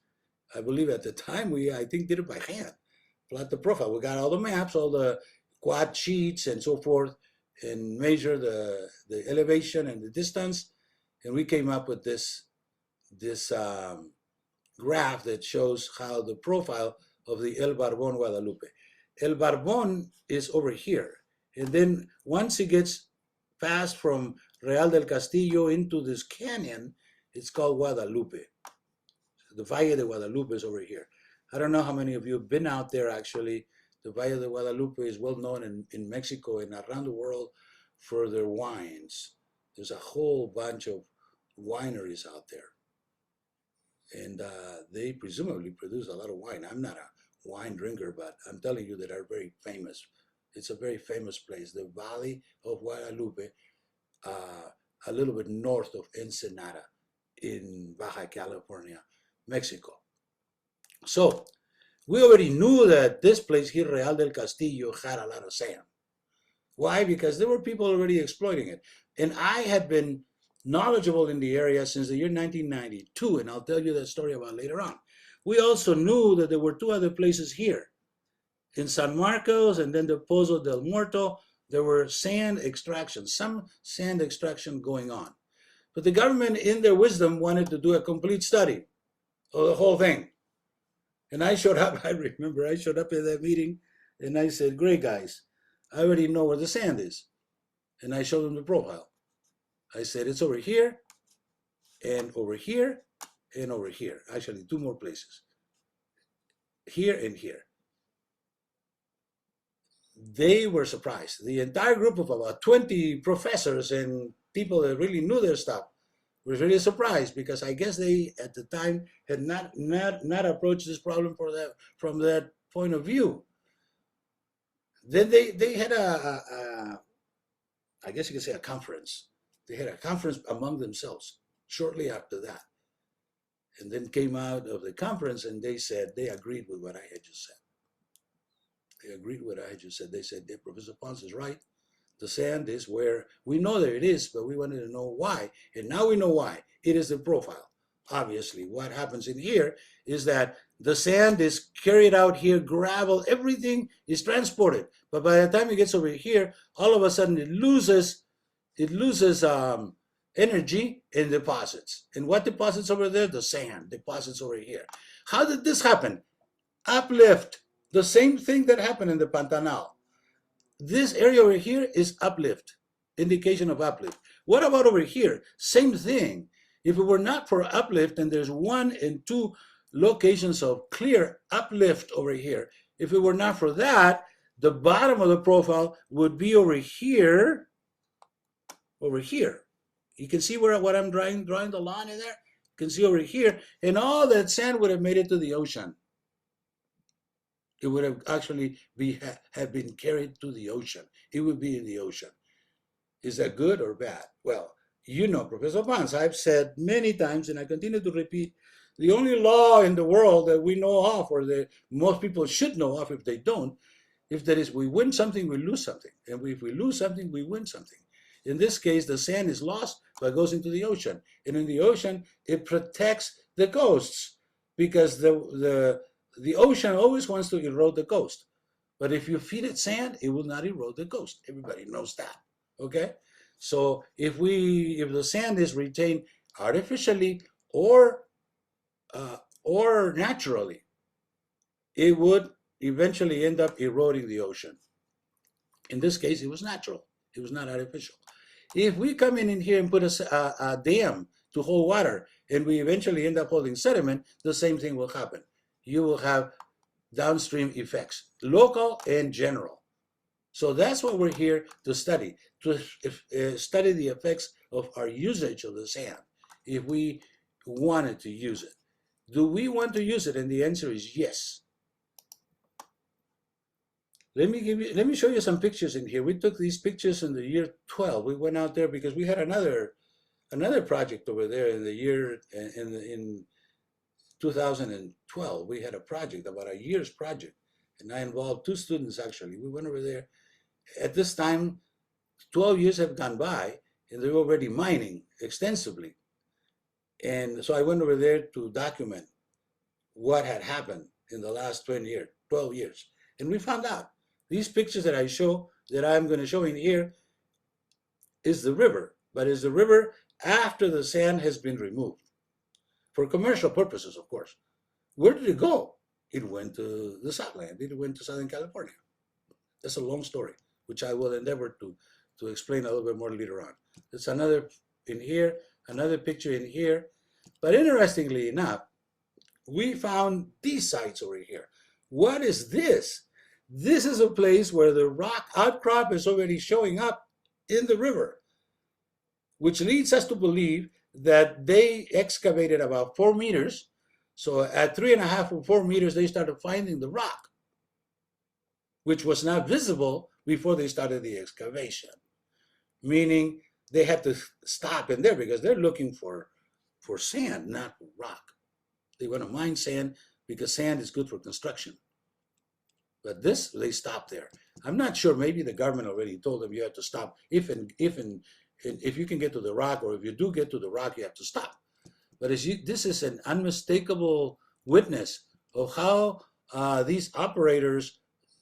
I believe at the time, I think did it by hand, plot the profile. We got all the maps, all the quad sheets and so forth, and measure the elevation and the distance. And we came up with this graph that shows how the profile of the El Barbón Guadalupe. El Barbón is over here. And then once it gets passed from Real del Castillo into this canyon, it's called Guadalupe. The Valle de Guadalupe is over here. I don't know how many of you have been out there actually. The Valle de Guadalupe is well known in Mexico and around the world for their wines. There's a whole bunch of wineries out there. And they presumably produce a lot of wine. I'm not a wine drinker, but I'm telling you that are very famous. It's a very famous place, the Valley of Guadalupe, a little bit north of Ensenada in Baja California, Mexico. So we already knew that this place here, Real del Castillo, had a lot of sand. Why? Because there were people already exploiting it. And I had been knowledgeable in the area since the year 1992, and I'll tell you that story about later on. We also knew that there were two other places here. In San Marcos and then the Pozo del Muerto, there were sand extraction, some sand extraction going on. But the government, in their wisdom, wanted to do a complete study of the whole thing. And I showed up, I remember I showed up at that meeting and I said, great guys, I already know where the sand is. And I showed them the profile. I said, it's over here and over here and over here. Actually, two more places. Here and here. They were surprised. The entire group of about 20 professors and people that really knew their stuff was really surprised, because I guess they, at the time, had not approached this problem from that point of view. Then they had I guess you could say a conference. They had a conference among themselves shortly after that. And then came out of the conference and they said, they agreed with what I had just said. They agreed with what I had just said. They said, Professor Ponce is right. The sand is where, we know that it is, but we wanted to know why. And now we know why. It is the profile. Obviously, what happens in here is that the sand is carried out here, gravel, everything is transported. But by the time it gets over here, all of a sudden it loses energy in deposits. And what deposits over there? The sand deposits over here. How did this happen? Uplift. The same thing that happened in the Pantanal. This area over here is uplift, indication of uplift. What about over here? Same thing. If it were not for uplift, and there's 1 and 2 locations of clear uplift over here, if it were not for that, the bottom of the profile would be over here, over here. You can see where what I'm drawing the line in there? You can see over here, and all that sand would have made it to the ocean. It would have actually have been carried to the ocean. It would be in the ocean. Is that good or bad? Well, you know, Professor Ponce, I've said many times, and I continue to repeat, the only law in the world that we know of, or that most people should know of if they don't, if that is we win something, we lose something. And if we lose something, we win something. In this case, the sand is lost, but goes into the ocean. And in the ocean, it protects the coasts, because the ocean always wants to erode the coast. But if you feed it sand, it will not erode the coast. Everybody knows that, okay? So if the sand is retained artificially or naturally, it would eventually end up eroding the ocean. In this case, it was natural. It was not artificial. If we come in here and put a dam to hold water, and we eventually end up holding sediment, the same thing will happen. You will have downstream effects, local and general. So that's what we're here to study the effects of our usage of the sand, if we wanted to use it. Do we want to use it? And the answer is yes. Let me show you some pictures in here. We took these pictures in the year 12. We went out there because we had another project over there in the year in 2012. We had a project, about a year's project, and I involved 2 students actually. We went over there. At this time, 12 years have gone by, and they're already mining extensively. And so I went over there to document what had happened in the last 12 years. And we found out these pictures that I'm going to show in here is the river, but is the river after the sand has been removed. For commercial purposes, of course. Where did it go? It went to the Southland. It went to Southern California. That's a long story, which I will endeavor to explain a little bit more later on. There's another in here, another picture in here. But interestingly enough, we found these sites over here. What is this? This is a place where the rock outcrop is already showing up in the river, which leads us to believe that they excavated about 4 meters. So at 3.5 or 4 meters, they started finding the rock, which was not visible before they started the excavation. Meaning they had to stop in there because they're looking for sand, not rock. They want to mine sand because sand is good for construction. But this, they stopped there. I'm not sure, maybe the government already told them you have to stop if you can get to the rock, or if you do get to the rock, you have to stop. But this is an unmistakable witness of how these operators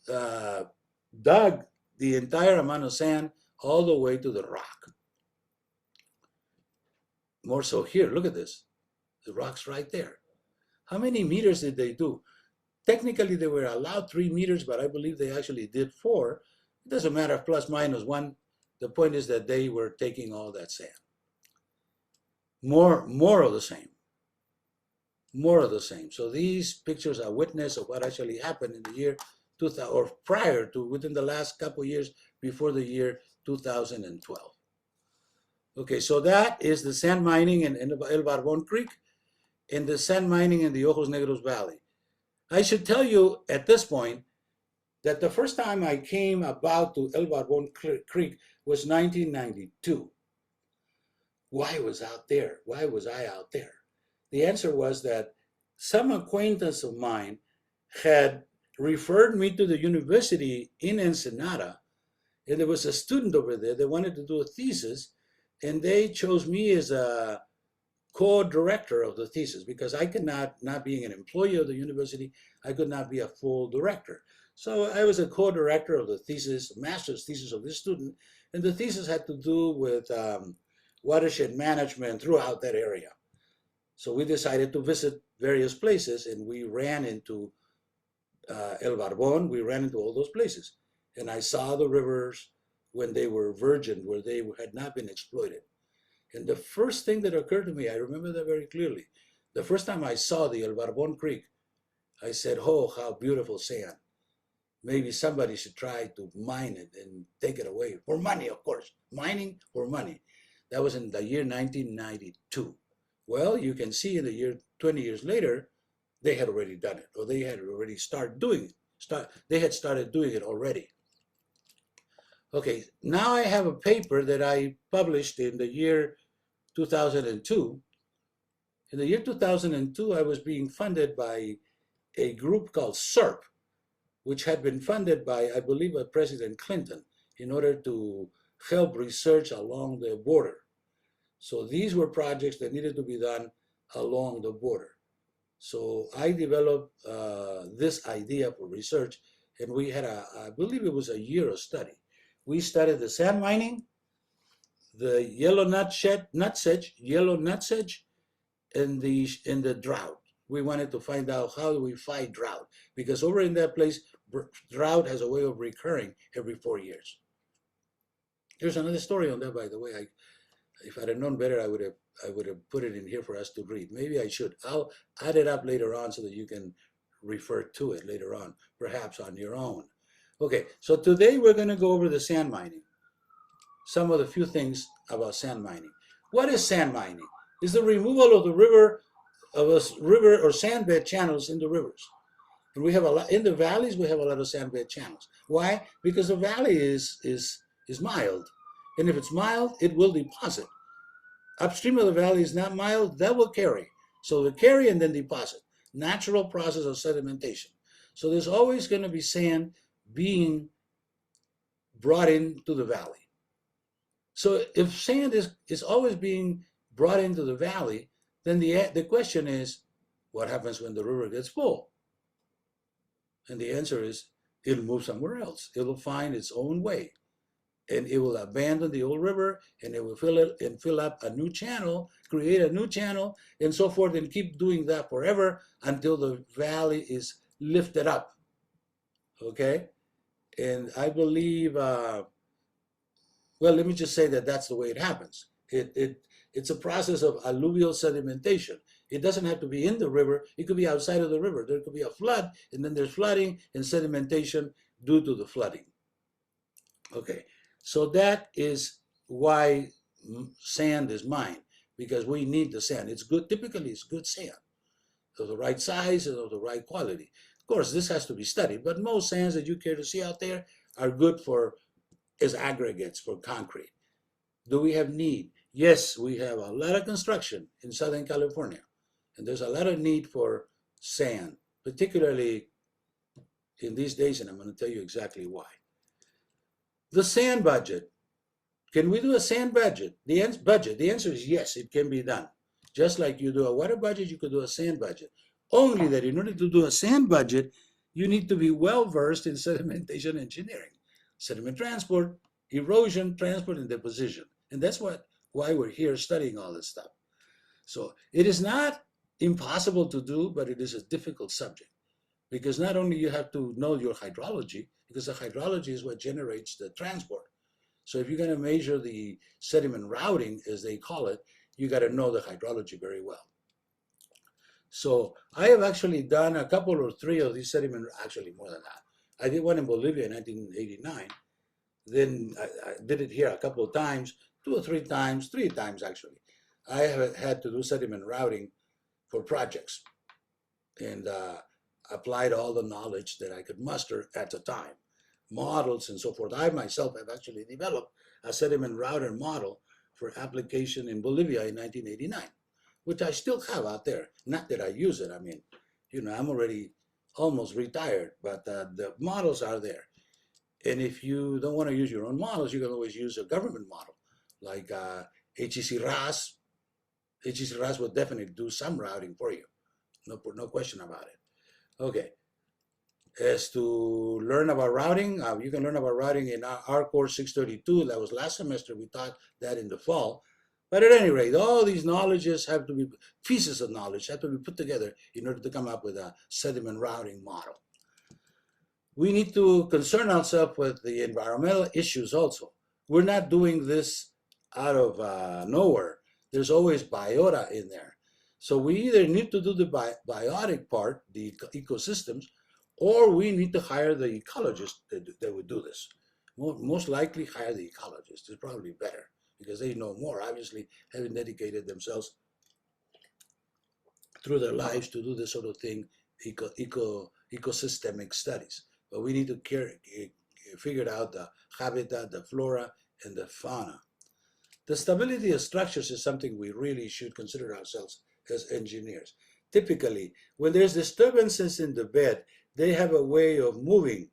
dug the entire amount of sand all the way to the rock. More so here, look at this. The rock's right there. How many meters did they do? Technically, they were allowed 3 meters, but I believe they actually did 4. It doesn't matter, plus minus 1. The point is that they were taking all that sand. More of the same. More of the same. So these pictures are witness of what actually happened in the year 2000, or prior to, within the last couple of years before the year 2012. Okay, so that is the sand mining in El Barbon Creek and the sand mining in the Ojos Negros Valley. I should tell you at this point that the first time I came about to El Barbon Creek was 1992. Why was out there? Why was I out there? The answer was that some acquaintance of mine had referred me to the university in Ensenada, and there was a student over there that wanted to do a thesis, and they chose me as a co-director of the thesis because I could not being an employee of the university, I could not be a full director. So I was a co-director of the thesis, master's thesis of this student, and the thesis had to do with watershed management throughout that area. So we decided to visit various places, and we ran into El Barbon, we ran into all those places. And I saw the rivers when they were virgin, where they had not been exploited. And the first thing that occurred to me, I remember that very clearly. The first time I saw the El Barbon Creek, I said, oh, how beautiful sand. Maybe somebody should try to mine it and take it away for money, of course. Mining for money. That was in the year 1992. Well, you can see in the year 20 years later, they had already done it, or they had already started doing it. They had started doing it already. Okay, now I have a paper that I published in the year 2002. In the year 2002, I was being funded by a group called SERP, which had been funded by, I believe, by President Clinton in order to help research along the border. So these were projects that needed to be done along the border. So I developed this idea for research, and we had I believe it was a year of study. We studied the sand mining, the yellow nutsedge, and the drought. We wanted to find out how do we fight drought, because over in that place, drought has a way of recurring every 4 years. There's another story on that, by the way. If I'd have known better, I would have put it in here for us to read. Maybe I should. I'll add it up later on so that you can refer to it later on, perhaps on your own. Okay, so today we're going to go over the sand mining. Some of the few things about sand mining. What is sand mining? It's the removal of the river or sand bed channels in the rivers. And we have a lot in the valleys. We have a lot of sand bed channels. Why? Because the valley is mild, and if it's mild, it will deposit. Upstream of the valley is not mild, that will carry. So they carry and then deposit. Natural process of sedimentation. So there's always going to be sand being brought into the valley. So if sand is always being brought into the valley, then the question is, what happens when the river gets full? And the answer is, it'll move somewhere else. It'll find its own way. And it will abandon the old river, and it will fill up a new channel, create a new channel, and so forth, and keep doing that forever until the valley is lifted up. Okay? And I believe, well, let me just say that that's the way it happens. It's a process of alluvial sedimentation. It doesn't have to be in the river. It could be outside of the river. There could be a flood, and then there's flooding and sedimentation due to the flooding. Okay, so that is why sand is mined, because we need the sand. It's good, typically it's good sand, of the right size and of the right quality. Of course, this has to be studied, but most sands that you care to see out there are good as aggregates for concrete. Do we have need? Yes, we have a lot of construction in Southern California, and there's a lot of need for sand, particularly in these days, and I'm going to tell you exactly why. The sand budget. Can we do a sand budget? The answer is yes, it can be done. Just like you do a water budget, you could do a sand budget. Only that in order to do a sand budget, you need to be well versed in sedimentation engineering, sediment transport, erosion, transport, and deposition. And that's why we're here studying all this stuff. So it is not impossible to do, but it is a difficult subject, because not only you have to know your hydrology, because the hydrology is what generates the transport. So if you're going to measure the sediment routing, as they call it, you got to know the hydrology very well. So I have actually done a couple or three of these sediment, actually more than that. I did one in Bolivia in 1989. Then I did it here a couple of times, 2 or 3 times, 3 times actually. I have had to do sediment routing for projects, and applied all the knowledge that I could muster at the time, models and so forth. I myself have actually developed a sediment router model for application in Bolivia in 1989, which I still have out there. Not that I use it. I mean, I'm already almost retired, but the models are there. And if you don't want to use your own models, you can always use a government model, like HEC RAS. HEC RAS will definitely do some routing for you. No question about it. Okay. As to learn about routing, you can learn about routing in our course 632. That was last semester. We taught that in the fall. But at any rate, all these knowledges have to be, pieces of knowledge have to be put together in order to come up with a sediment routing model. We need to concern ourselves with the environmental issues also. We're not doing this out of nowhere. There's always biota in there. So we either need to do the biotic part, the ecosystems, or we need to hire the ecologists that would do this. Most likely hire the ecologists. It's probably better because they know more, obviously, having dedicated themselves through their lives to do this sort of thing, ecosystemic studies. But we need to figure out the habitat, the flora, and the fauna. The stability of structures is something we really should consider ourselves as engineers. Typically, when there's disturbances in the bed, they have a way of moving.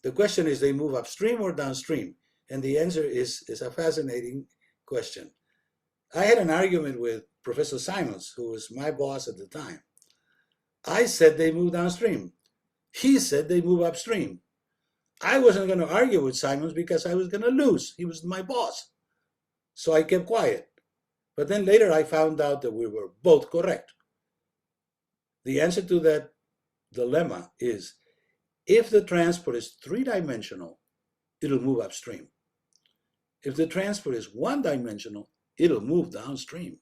The question is, they move upstream or downstream? And the answer is a fascinating question. I had an argument with Professor Simons, who was my boss at the time. I said they move downstream. He said they move upstream. I wasn't going to argue with Simons because I was going to lose. He was my boss. So I kept quiet. But then later I found out that we were both correct. The answer to that dilemma is, if the transport is three-dimensional, it'll move upstream. If the transport is one-dimensional, it'll move downstream.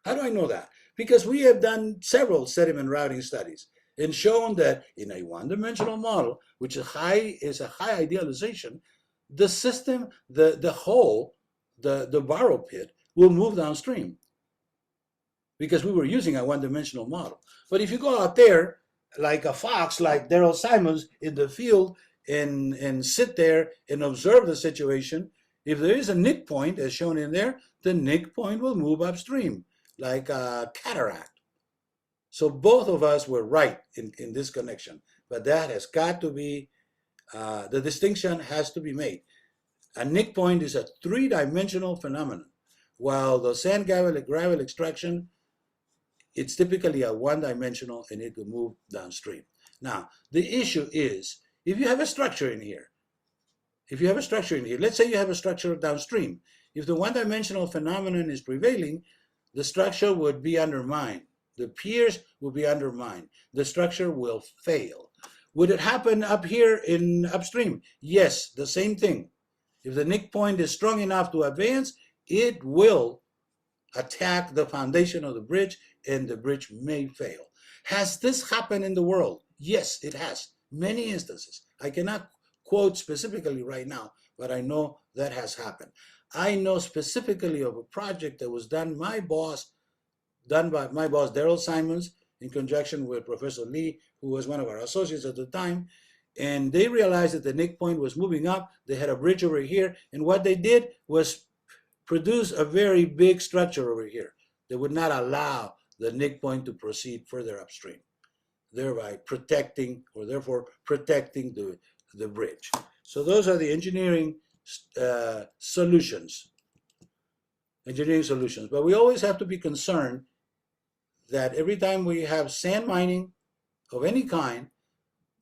How do I know that? Because we have done several sediment routing studies and shown that in a one-dimensional model, which is a high idealization, the system, the hole, the borrow pit will move downstream because we were using a one-dimensional model. But if you go out there like a fox, like Daryl Simons in the field and sit there and observe the situation, if there is a nick point as shown in there, the nick point will move upstream like a cataract. So both of us were right in this connection, but that has got to be, the distinction has to be made. A nick point is a three-dimensional phenomenon, while the sand gravel extraction, it's typically a one-dimensional and it will move downstream. Now, the issue is, if you have a structure in here, let's say you have a structure downstream, if the one-dimensional phenomenon is prevailing, the structure would be undermined. The piers will be undermined. The structure will fail. Would it happen up here in upstream? Yes, the same thing. If the nick point is strong enough to advance, it will attack the foundation of the bridge and the bridge may fail. Has this happened in the world? Yes, it has. Many instances. I cannot quote specifically right now, but I know that has happened. I know specifically of a project that was done by my boss, Daryl Simons, in conjunction with Professor Lee, who was one of our associates at the time. And they realized that the nick point was moving up. They had a bridge over here. And what they did was produce a very big structure over here that would not allow the nick point to proceed further upstream, thereby protecting the bridge. So those are the engineering solutions. But we always have to be concerned that every time we have sand mining of any kind,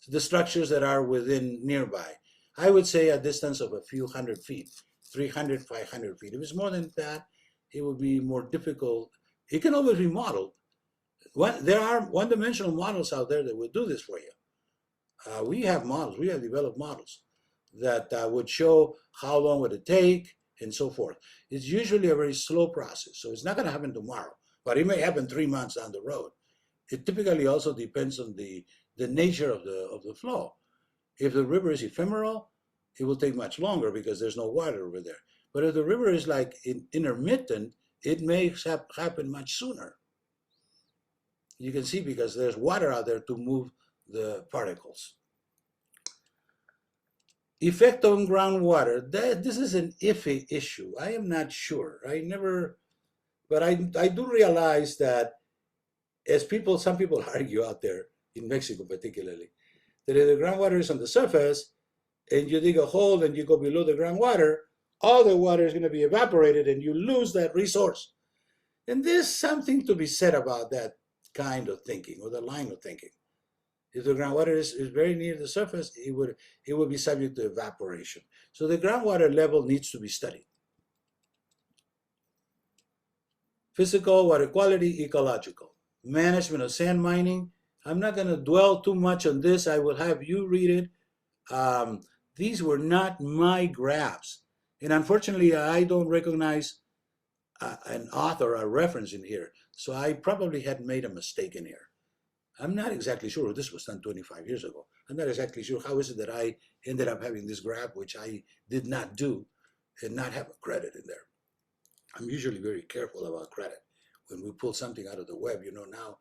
the structures that are within nearby, I would say a distance of a few hundred feet, 300, 500 feet. If it's more than that, it would be more difficult. It can always be modeled. There are one-dimensional models out there that would do this for you. We have models, we have developed models that would show how long would it take and so forth. It's usually a very slow process, so it's not going to happen tomorrow, but it may happen 3 months down the road. It typically also depends on the nature of the flow. If the river is ephemeral, it will take much longer because there's no water over there. But if the river is like intermittent, it may happen much sooner. You can see because there's water out there to move the particles. Effect on groundwater, this is an iffy issue. I am not sure. But I do realize that as some people argue out there, in Mexico particularly, that if the groundwater is on the surface and you dig a hole and you go below the groundwater, all the water is going to be evaporated and you lose that resource. And there's something to be said about that kind of thinking or the line of thinking. If the groundwater is very near the surface, it would be subject to evaporation. So the groundwater level needs to be studied. Physical, water quality, ecological. Management of sand mining. I'm not going to dwell too much on this. I will have you read it. These were not my graphs. And unfortunately, I don't recognize an author, a reference in here. So I probably had made a mistake in here. I'm not exactly sure. This was done 25 years ago. I'm not exactly sure how is it that I ended up having this graph, which I did not do, and not have a credit in there. I'm usually very careful about credit. When we pull something out of the web, now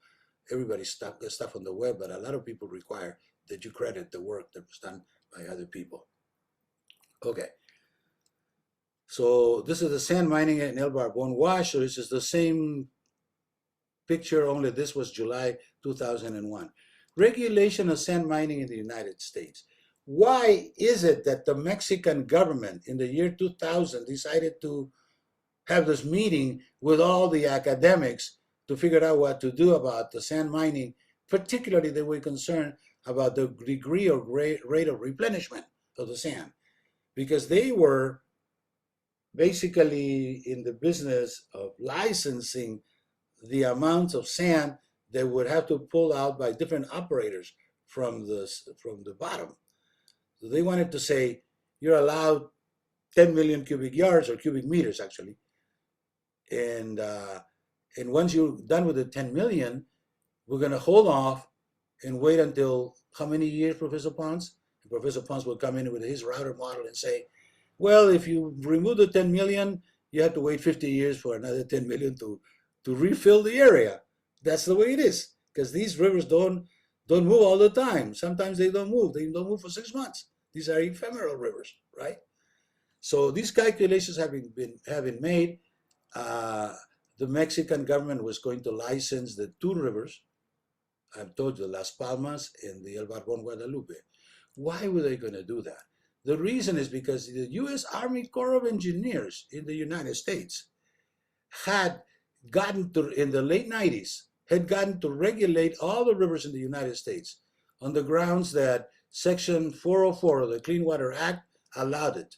everybody's stuff gets stuff on the web, but a lot of people require that you credit the work that was done by other people. Okay. So this is the sand mining in El Barbon Wash. So this is the same picture, only this was July 2001. Regulation of sand mining in the United States. Why is it that the Mexican government in the year 2000 decided to have this meeting with all the academics to figure out what to do about the sand mining, particularly they were concerned about the degree or rate of replenishment of the sand, because they were basically in the business of licensing the amounts of sand that would have to pull out by different operators from the bottom. So they wanted to say you're allowed 10 million cubic yards, or cubic meters actually, and once you're done with the 10 million, we're going to hold off and wait until how many years, Professor Ponce? And Professor Ponce will come in with his router model and say, well, if you remove the 10 million, you have to wait 50 years for another 10 million to refill the area. That's the way it is, because these rivers don't move all the time. Sometimes they don't move. They don't move for 6 months. These are ephemeral rivers, right? So these calculations have been made. The Mexican government was going to license the two rivers. I've told you, Las Palmas and the El Barbon Guadalupe. Why were they going to do that? The reason is because the U.S. Army Corps of Engineers in the United States had gotten to, in the late 90s, had gotten to regulate all the rivers in the United States on the grounds that Section 404 of the Clean Water Act allowed it.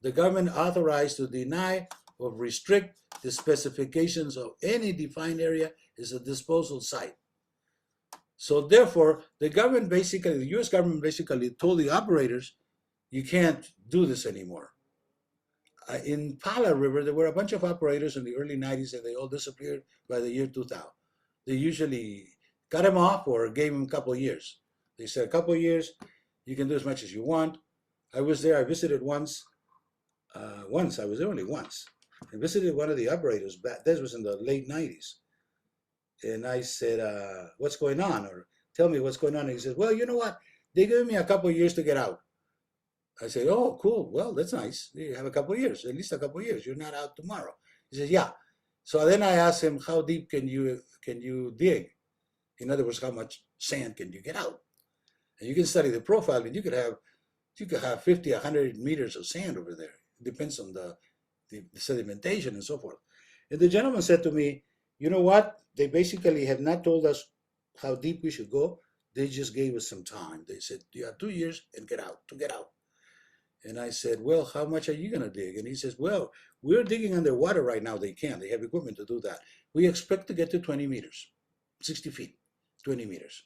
The government authorized to deny or restrict the specifications of any defined area as a disposal site. So therefore, the government basically, the U.S. government basically told the operators, you can't do this anymore. In Pala River, there were a bunch of operators in the early 90s and they all disappeared by the year 2000. They usually cut them off or gave them a couple of years. They said, a couple of years, you can do as much as you want. I was there, I visited once. I was there only once. I visited one of the operators, this was in the late 90s. And I said, what's going on? Or tell me what's going on. And he said, well, you know what? They gave me a couple of years to get out. I said, oh, cool. Well, that's nice. You have a couple of years, at least a couple of years. You're not out tomorrow. He says, yeah. So then I asked him, how deep can you dig? In other words, how much sand can you get out? And you can study the profile, and you could have 50, 100 meters of sand over there. It depends on the sedimentation and so forth. And the gentleman said to me, you know what? They basically have not told us how deep we should go. They just gave us some time. They said, you have 2 years and get out. And I said, well, how much are you going to dig? And he says, well, we're digging underwater right now. They can. They have equipment to do that. We expect to get to 20 meters, 60 feet, 20 meters.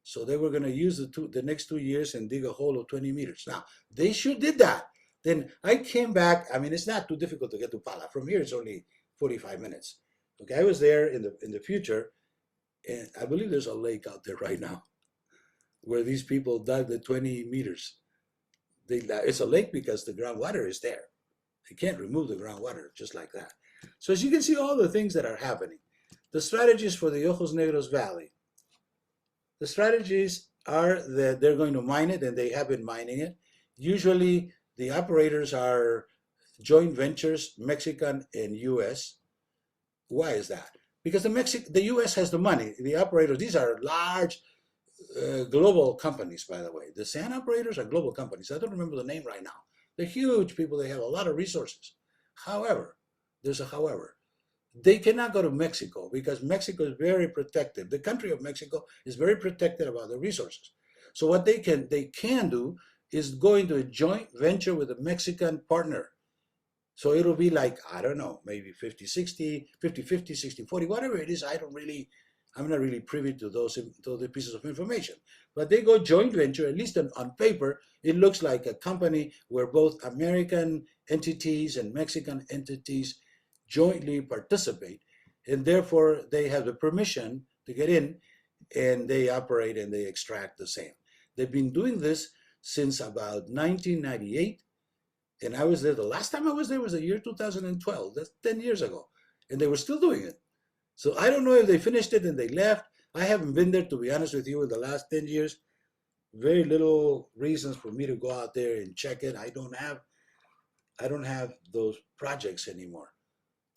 So they were going to use the next 2 years and dig a hole of 20 meters. Now, they sure did that. Then I came back. I mean, it's not too difficult to get to Pala. From here, it's only 45 minutes. Okay, I was there in the future, and I believe there's a lake out there right now where these people dug the 20 meters. It's a lake because the groundwater is there. They can't remove the groundwater just like that. So as you can see, all the things that are happening. The strategies for the Ojos Negros Valley. The strategies are that they're going to mine it, and they have been mining it. Usually, the operators are joint ventures, Mexican and U.S. Why is that? Because the U.S. has the money. The operators, these are large global companies, by the way. The sand operators are global companies. I don't remember the name right now. They're huge people. They have a lot of resources. However, there's a however. They cannot go to Mexico because Mexico is very protective. The country of Mexico is very protective about their resources. So what they can do is go into a joint venture with a Mexican partner. So it'll be like, I don't know, maybe 50-60, 50-50, 60-40, whatever it is. I'm not really privy to the pieces of information. But they go joint venture, at least on paper, it looks like a company where both American entities and Mexican entities jointly participate. And therefore, they have the permission to get in, and they operate and they extract the sand. They've been doing this since about 1998. And I was there, the last time I was there was the year 2012. That's 10 years ago. And they were still doing it. So I don't know if they finished it and they left. I haven't been there, to be honest with you, in the last 10 years. Very little reasons for me to go out there and check it. I don't have those projects anymore.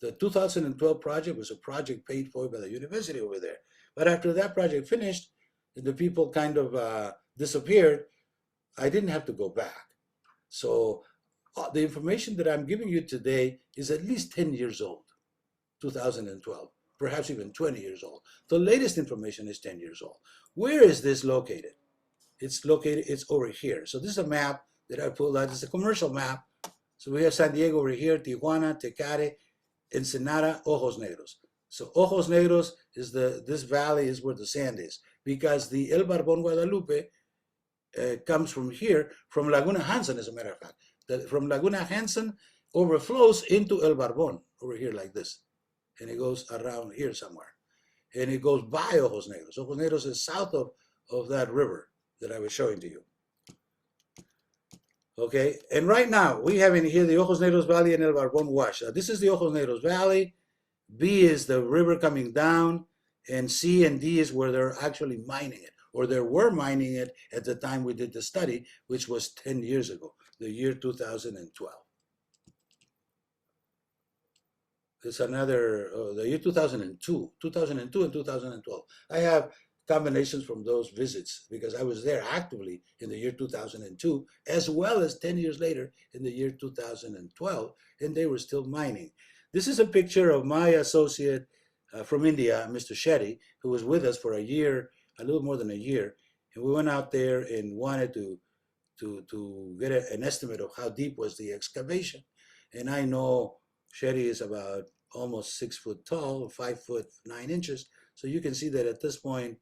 The 2012 project was a project paid for by the university over there. But after that project finished and the people kind of disappeared, I didn't have to go back. So the information that I'm giving you today is at least 10 years old, 2012, perhaps even 20 years old. The latest information is 10 years old. Where is this located? It's over here. So this is a map that I pulled out. It's a commercial map. So we have San Diego over here, Tijuana, Tecate, Ensenada, Ojos Negros. So Ojos Negros is this valley is where the sand is, because the El Barbon Guadalupe comes from here, from Laguna Hansen, as a matter of fact. From Laguna Hansen overflows into El Barbon, over here like this. And it goes around here somewhere. And it goes by Ojos Negros. Ojos Negros is south of that river that I was showing to you. Okay, and right now we have in here the Ojos Negros Valley and El Barbon Wash. This is the Ojos Negros Valley. B is the river coming down, and C and D is where they're actually mining it, or they were mining it at the time we did the study, which was 10 years ago, the year 2012. It's another, the year 2002 and 2012. I have combinations from those visits because I was there actively in the year 2002, as well as 10 years later in the year 2012, and they were still mining. This is a picture of my associate from India, Mr. Shetty, who was with us for a year, a little more than a year, and we went out there and wanted to get an estimate of how deep was the excavation. And I know Shetty is about almost 6 foot tall, 5 foot 9 inches. So you can see that at this point,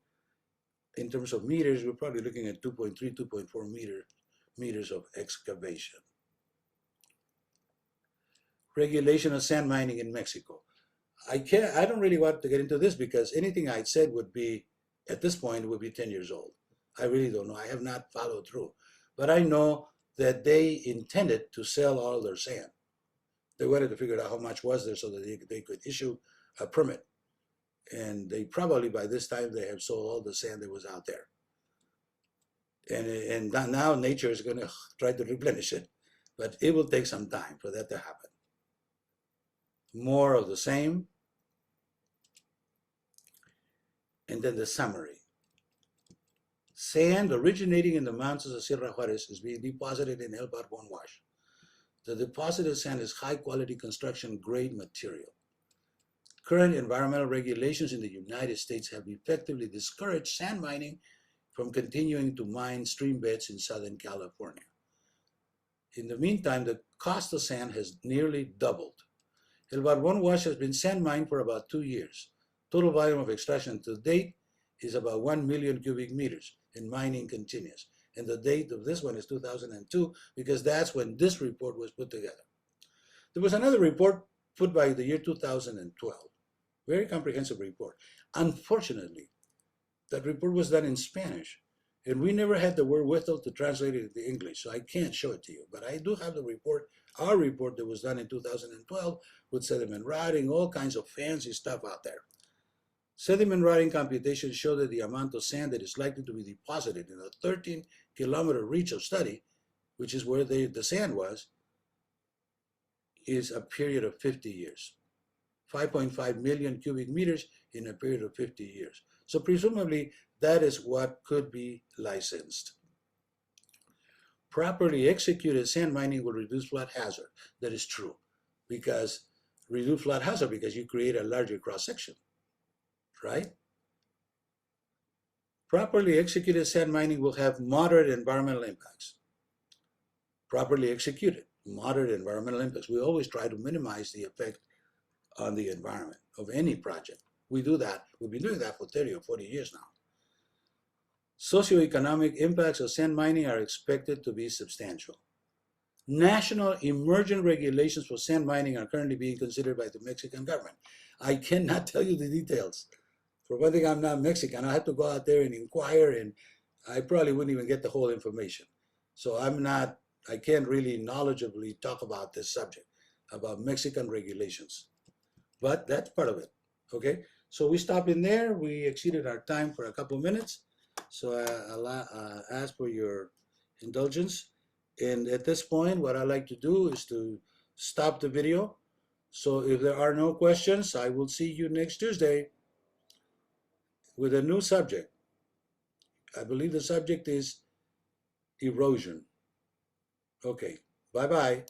in terms of meters, we're probably looking at 2.3, 2.4 meters of excavation. Regulation of sand mining in Mexico. I don't really want to get into this because anything I said would be, at this point, would be 10 years old. I really don't know. I have not followed through. But I know that they intended to sell all their sand. They wanted to figure out how much was there so that they could issue a permit. And they probably, by this time, they have sold all the sand that was out there. And now nature is going to try to replenish it. But it will take some time for that to happen. More of the same. And then the summary. Sand originating in the mountains of Sierra Juarez is being deposited in El Barbon Wash. The deposited sand is high quality construction grade material. Current environmental regulations in the United States have effectively discouraged sand mining from continuing to mine stream beds in Southern California. In the meantime, the cost of sand has nearly doubled. El Barbon Wash has been sand mined for about 2 years. Total volume of extraction to date is about 1 million cubic meters, and mining continues. And the date of this one is 2002 because that's when this report was put together. There was another report put by the year 2012. Very comprehensive report. Unfortunately, that report was done in Spanish, and we never had the wherewithal to translate it into English, so I can't show it to you. But I do have the report, our report that was done in 2012 with sediment routing, all kinds of fancy stuff out there. Sediment routing computations show that the amount of sand that is likely to be deposited in a 13-kilometer reach of study, which is where the sand was, is a period of 50 years. 5.5 million cubic meters in a period of 50 years. So presumably that is what could be licensed. Properly executed sand mining will reduce flood hazard. That is true, because reduce flood hazard because you create a larger cross section, right? Properly executed sand mining will have moderate environmental impacts. Properly executed. moderate environmental impacts. We always try to minimize the effect on the environment of any project. We do that. We've been doing that for 30 or 40 years now. Socioeconomic impacts of sand mining are expected to be substantial. National emergent regulations for sand mining are currently being considered by the Mexican government. I cannot tell you the details. For one thing, I'm not Mexican. I have to go out there and inquire, and I probably wouldn't even get the whole information. So I can't really knowledgeably talk about this subject, about Mexican regulations. But that's part of it, okay? So we stop in there. We exceeded our time for a couple of minutes. So I'll ask for your indulgence. And at this point, what I like to do is to stop the video. So if there are no questions, I will see you next Tuesday with a new subject. I believe the subject is erosion. Okay, bye-bye.